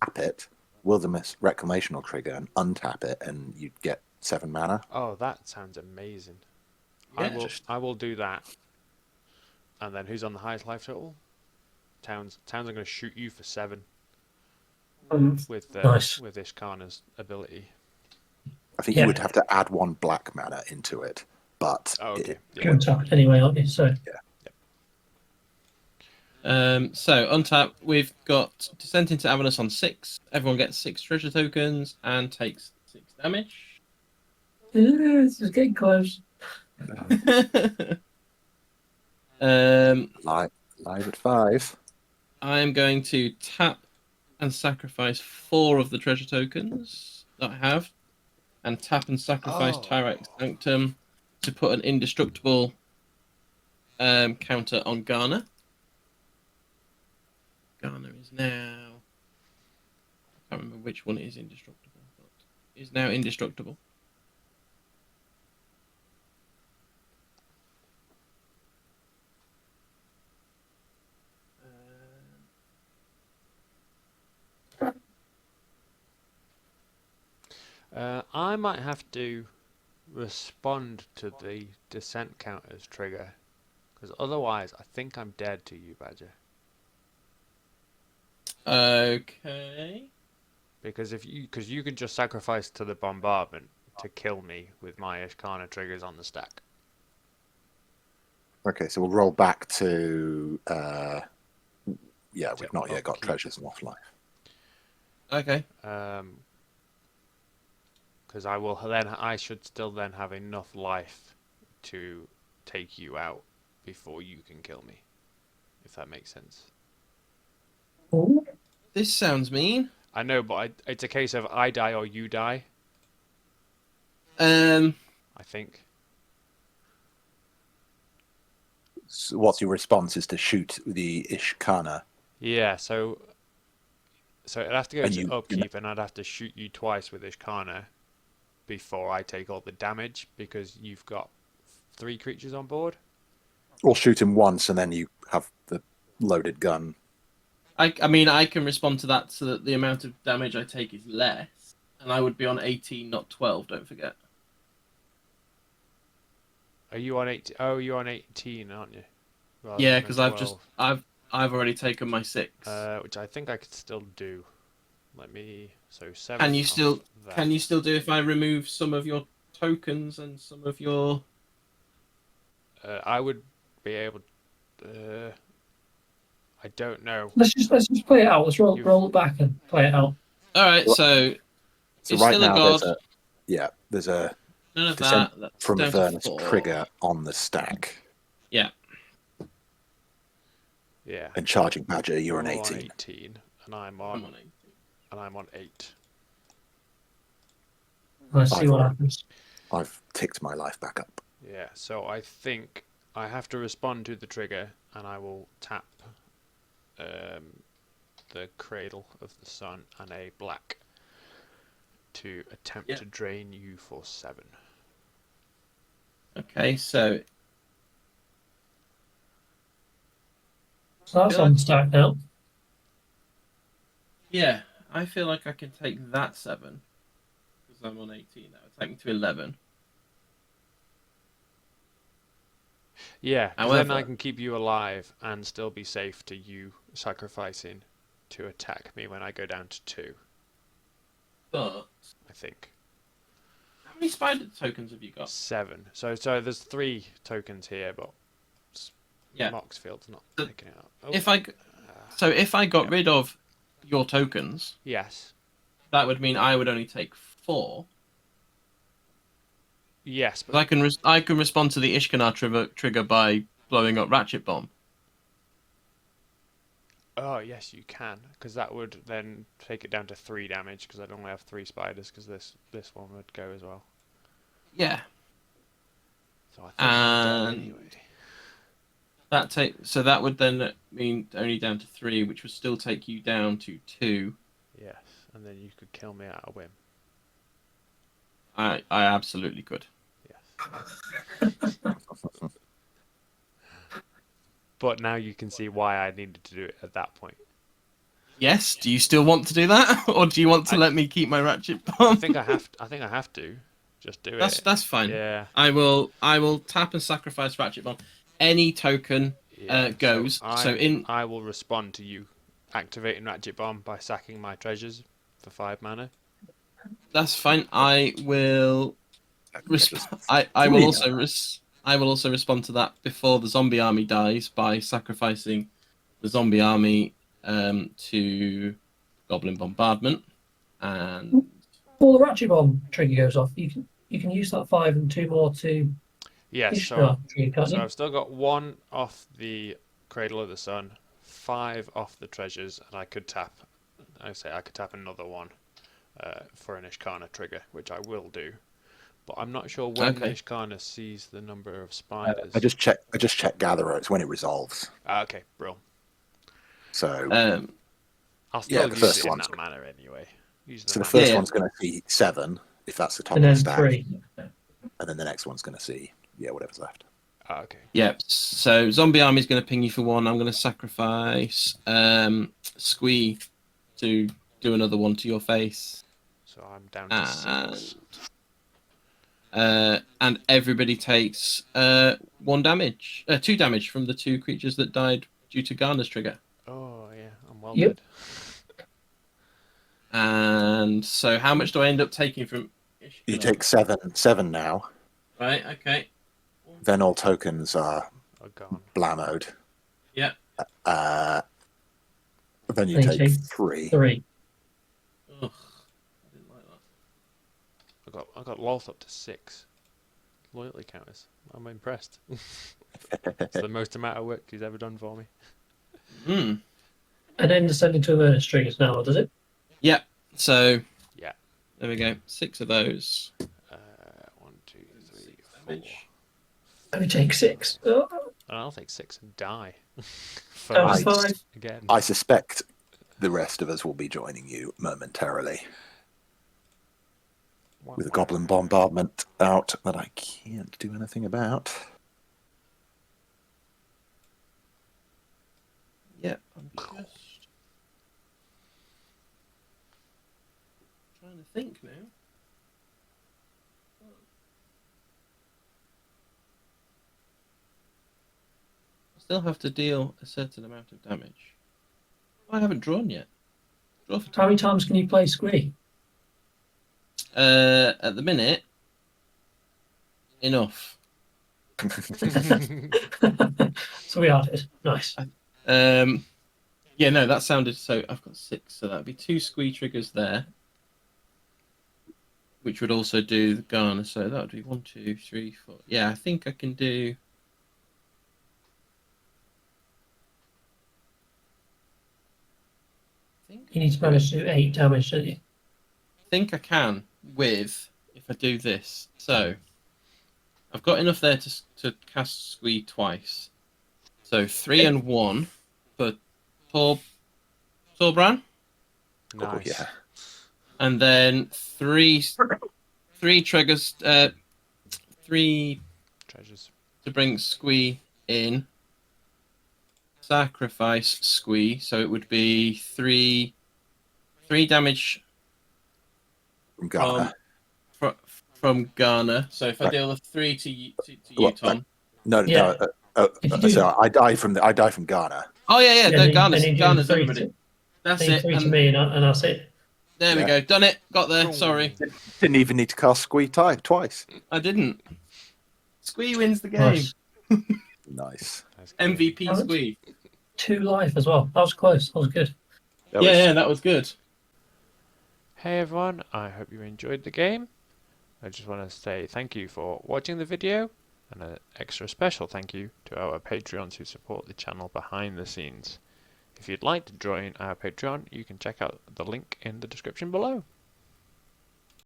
[SPEAKER 3] tap it, Wilderness Reclamation will trigger, and untap it, and you'd get 7 mana.
[SPEAKER 1] Oh, that sounds amazing.
[SPEAKER 2] Yeah.
[SPEAKER 1] I will do that. And then who's on the highest life total? Towns. I'm going to shoot you for 7 with
[SPEAKER 4] Nice.
[SPEAKER 1] with Ishkanah's ability.
[SPEAKER 3] I think
[SPEAKER 4] Yeah.
[SPEAKER 3] you would have to add 1 black mana into it, but
[SPEAKER 1] Oh, okay.
[SPEAKER 4] You're on top anyway, aren't you? So
[SPEAKER 2] So untap, we've got Descent into Avernus on 6. Everyone gets 6 treasure tokens and takes 6 damage.
[SPEAKER 4] this is getting close.
[SPEAKER 3] live at 5.
[SPEAKER 2] I am going to tap and sacrifice 4 of the treasure tokens that I have, and tap and sacrifice Tyrek Sanctum to put an indestructible counter on Garna. Garna is now... I can't remember which one is indestructible, but is now indestructible.
[SPEAKER 1] I might have to respond to the descent counters trigger, because otherwise I think I'm dead to you, Badger.
[SPEAKER 2] Okay.
[SPEAKER 1] Because you can just sacrifice to the bombardment to kill me with my Ishkanah triggers on the stack.
[SPEAKER 3] Okay, so we'll roll back to... we've not yet got
[SPEAKER 1] upkeep.
[SPEAKER 3] treasures and off life.
[SPEAKER 2] Okay.
[SPEAKER 1] Because I should still then have enough life to take you out before you can kill me, if that makes sense.
[SPEAKER 4] Ooh.
[SPEAKER 2] This sounds mean.
[SPEAKER 1] I know, but it's a case of I die or you die,
[SPEAKER 2] Um.
[SPEAKER 1] I think.
[SPEAKER 3] So what's your response is to shoot the Ishkanah.
[SPEAKER 1] Yeah, so it'd have to go
[SPEAKER 3] And
[SPEAKER 1] to
[SPEAKER 3] you-
[SPEAKER 1] upkeep, and I'd have to shoot you twice with Ishkanah before I take all the damage, because you've got 3 creatures on board.
[SPEAKER 3] Or shoot him once and then you have the loaded gun.
[SPEAKER 2] I mean, I can respond to that so that the amount of damage I take is less, and I would be on 18, not 12. Don't forget.
[SPEAKER 1] Are you on 18? Oh, you're on 18, aren't you? Rather
[SPEAKER 2] Yeah,
[SPEAKER 1] than
[SPEAKER 2] because
[SPEAKER 1] 12.
[SPEAKER 2] I've already taken my 6.
[SPEAKER 1] Which I think I could still do. Let me. So 7.
[SPEAKER 2] Can you
[SPEAKER 1] off
[SPEAKER 2] still
[SPEAKER 1] that.
[SPEAKER 2] can you still do if I remove some of your tokens and some of your?
[SPEAKER 1] I would be able. I don't know.
[SPEAKER 4] Let's just play it out. Let's roll
[SPEAKER 1] You've-
[SPEAKER 4] roll it back and play it out.
[SPEAKER 2] All right,
[SPEAKER 3] Well,
[SPEAKER 2] so
[SPEAKER 3] So
[SPEAKER 2] it's
[SPEAKER 3] right
[SPEAKER 2] still a
[SPEAKER 3] now
[SPEAKER 2] god.
[SPEAKER 3] there's a
[SPEAKER 2] None of
[SPEAKER 3] descent
[SPEAKER 2] that. That's
[SPEAKER 3] from
[SPEAKER 2] down to
[SPEAKER 3] Avernus
[SPEAKER 2] 4.
[SPEAKER 3] trigger on the stack.
[SPEAKER 2] Yeah.
[SPEAKER 1] Yeah.
[SPEAKER 3] And charging Badger, you're on
[SPEAKER 1] You're
[SPEAKER 3] 18.
[SPEAKER 1] 18, and I'm
[SPEAKER 2] I'm
[SPEAKER 1] on.
[SPEAKER 2] on 8.
[SPEAKER 1] 8.
[SPEAKER 4] Let's see
[SPEAKER 3] I've
[SPEAKER 4] what
[SPEAKER 3] already-
[SPEAKER 4] happens.
[SPEAKER 3] I've ticked my life back up.
[SPEAKER 1] Yeah. So I think I have to respond to the trigger, and I will tap. the Cradle of the Sun and a black to attempt
[SPEAKER 2] Yeah.
[SPEAKER 1] to drain you for 7.
[SPEAKER 2] Okay, so
[SPEAKER 4] So that's
[SPEAKER 2] feel
[SPEAKER 4] on
[SPEAKER 2] like-
[SPEAKER 4] stack now.
[SPEAKER 2] yeah, I feel like I can take that 7 because I'm on 18 now. Take me to 11.
[SPEAKER 1] Yeah, because then I
[SPEAKER 2] However-
[SPEAKER 1] can keep you alive and still be safe to you sacrificing to attack me when I go down to 2,
[SPEAKER 2] But
[SPEAKER 1] I think.
[SPEAKER 2] how many spider tokens have you got?
[SPEAKER 1] 7. So there's 3 tokens here, but
[SPEAKER 2] Yeah.
[SPEAKER 1] Moxfield's not
[SPEAKER 2] So
[SPEAKER 1] picking it up.
[SPEAKER 2] If I got rid of your tokens,
[SPEAKER 1] Yes.
[SPEAKER 2] that would mean I would only take 4.
[SPEAKER 1] Yes,
[SPEAKER 2] But
[SPEAKER 1] but
[SPEAKER 2] I can respond to the Ishkanah trigger by blowing up Ratchet Bomb.
[SPEAKER 1] oh yes, you can, because that would then take it down to 3 damage. Because I'd only have 3 spiders, because this one would go as well.
[SPEAKER 2] Yeah.
[SPEAKER 1] So I think I'm dead
[SPEAKER 2] And
[SPEAKER 1] anyway.
[SPEAKER 2] so that would then mean only down to 3, which would still take you down to 2.
[SPEAKER 1] Yes, and then you could kill me at a whim.
[SPEAKER 2] I absolutely could.
[SPEAKER 1] Yes. But now you can see why I needed to do it at that point.
[SPEAKER 2] Yes. Do you still want to do that, or do you want to let me keep my Ratchet Bomb?
[SPEAKER 1] I think I have to. Just do it.
[SPEAKER 2] That's fine.
[SPEAKER 1] Yeah.
[SPEAKER 2] I will tap and sacrifice Ratchet Bomb. Any token
[SPEAKER 1] Yeah.
[SPEAKER 2] goes.
[SPEAKER 1] I will respond to you activating Ratchet Bomb by sacking my treasures for 5 mana.
[SPEAKER 2] That's fine. I will. I will also respond to that before the zombie army dies by sacrificing the zombie army to Goblin Bombardment, and
[SPEAKER 4] Before the Ratchet Bomb trigger goes off, you can use that 5 and 2 more to
[SPEAKER 1] Yes.
[SPEAKER 4] Ishkanah trigger, can't
[SPEAKER 1] So
[SPEAKER 4] you?
[SPEAKER 1] I've still got 1 off the Cradle of the Sun, 5 off the treasures, and I could tap. I could tap another one for an Ishkanah trigger, which I will do. But I'm not sure when
[SPEAKER 2] Okay.
[SPEAKER 1] Ishkanah sees the number of spiders.
[SPEAKER 3] I just check Gatherer. It's when it resolves.
[SPEAKER 1] Okay, bro.
[SPEAKER 3] So
[SPEAKER 1] I'll still
[SPEAKER 3] the
[SPEAKER 1] use
[SPEAKER 3] first
[SPEAKER 1] it in
[SPEAKER 3] one's
[SPEAKER 1] that manner anyway. Use
[SPEAKER 3] So the
[SPEAKER 1] mana.
[SPEAKER 3] first
[SPEAKER 2] Yeah.
[SPEAKER 3] one's going to see 7, if that's the top
[SPEAKER 4] And
[SPEAKER 3] of the
[SPEAKER 4] then
[SPEAKER 3] stack,
[SPEAKER 4] 3.
[SPEAKER 3] and then the next one's going to see whatever's left.
[SPEAKER 1] Okay.
[SPEAKER 2] yeah. So zombie army is going to ping you for 1. I'm going to sacrifice Squee to do another one to your face.
[SPEAKER 1] So I'm down to 6.
[SPEAKER 2] And everybody takes 1 damage, 2 damage from the 2 creatures that died due to Garna's trigger.
[SPEAKER 1] Oh yeah, I'm well
[SPEAKER 4] Yep.
[SPEAKER 1] dead.
[SPEAKER 2] And so, how much do I end up taking from?
[SPEAKER 3] You take 7 now,
[SPEAKER 2] Right. Okay.
[SPEAKER 3] then all tokens are
[SPEAKER 1] Oh, gone.
[SPEAKER 3] blammoed.
[SPEAKER 2] Yeah.
[SPEAKER 3] Then you
[SPEAKER 4] Then you
[SPEAKER 3] take
[SPEAKER 4] take
[SPEAKER 3] 3.
[SPEAKER 4] 3.
[SPEAKER 2] Ugh, I didn't like that.
[SPEAKER 1] I got Loth up to 6. Loyalty counters. I'm impressed. It's the most amount of work he's ever done for me.
[SPEAKER 2] Hmm.
[SPEAKER 4] And then descending to awareness triggers now, does it?
[SPEAKER 2] Yeah. So.
[SPEAKER 1] Yeah.
[SPEAKER 2] There we go. 6 of those.
[SPEAKER 1] 1, 2, 3, 4.
[SPEAKER 2] Damage.
[SPEAKER 4] And we take 6. Oh,
[SPEAKER 1] And I'll take 6 and die.
[SPEAKER 4] that was
[SPEAKER 3] Nice.
[SPEAKER 4] 5.
[SPEAKER 1] Again.
[SPEAKER 3] I suspect the rest of us will be joining you momentarily with a Goblin Bombardment out that I can't do anything about.
[SPEAKER 2] Yeah. I'm just trying to think now. I still have to deal a certain amount of damage. I haven't drawn yet. Draw for
[SPEAKER 4] How many times can you play Squee?
[SPEAKER 2] At the minute, enough.
[SPEAKER 4] So we are it. Nice.
[SPEAKER 2] Yeah, no, that sounded so. I've got 6, so that'd be 2 squee triggers there, which would also do the Garna. So that would be 1, 2, 3, 4. Yeah, I think I can do.
[SPEAKER 4] You need to manage to do 8 damage, don't you?
[SPEAKER 2] I think I can with if I do this. So I've got enough there to cast Squee twice. So 3 and 1 for Torbran.
[SPEAKER 1] Nice.
[SPEAKER 3] yeah.
[SPEAKER 2] And then three triggers, 3
[SPEAKER 1] Treasures.
[SPEAKER 2] to bring Squee in. Sacrifice Squee, so it would be 3 damage
[SPEAKER 3] From Garna.
[SPEAKER 2] from Garna. So if I
[SPEAKER 3] Right.
[SPEAKER 2] deal a 3 to you,
[SPEAKER 3] What,
[SPEAKER 2] Tom.
[SPEAKER 3] No,
[SPEAKER 4] Yeah. If you do-
[SPEAKER 3] so I die from Garna.
[SPEAKER 2] Oh yeah,
[SPEAKER 4] then
[SPEAKER 2] no,
[SPEAKER 4] you-
[SPEAKER 2] Garna's
[SPEAKER 4] then you do
[SPEAKER 2] Garna's
[SPEAKER 4] three
[SPEAKER 2] everybody.
[SPEAKER 4] to-
[SPEAKER 2] That's
[SPEAKER 4] then you
[SPEAKER 2] it.
[SPEAKER 4] three to
[SPEAKER 2] And
[SPEAKER 4] me, and that's it.
[SPEAKER 2] there we
[SPEAKER 3] Yeah.
[SPEAKER 2] go. Done it. Got there.
[SPEAKER 1] Boom.
[SPEAKER 2] Sorry,
[SPEAKER 3] Didn't even need to cast Squee twice.
[SPEAKER 2] I didn't. Squee wins the game.
[SPEAKER 4] Nice.
[SPEAKER 3] Nice.
[SPEAKER 1] That's good.
[SPEAKER 2] MVP
[SPEAKER 4] How much?
[SPEAKER 2] Squee.
[SPEAKER 4] 2 life as well. That was close. That was good.
[SPEAKER 2] Yeah, that was good.
[SPEAKER 1] Hey everyone, I hope you enjoyed the game. I just want to say thank you for watching the video, and an extra special thank you to our Patreons who support the channel behind the scenes. If you'd like to join our Patreon, you can check out the link in the description below.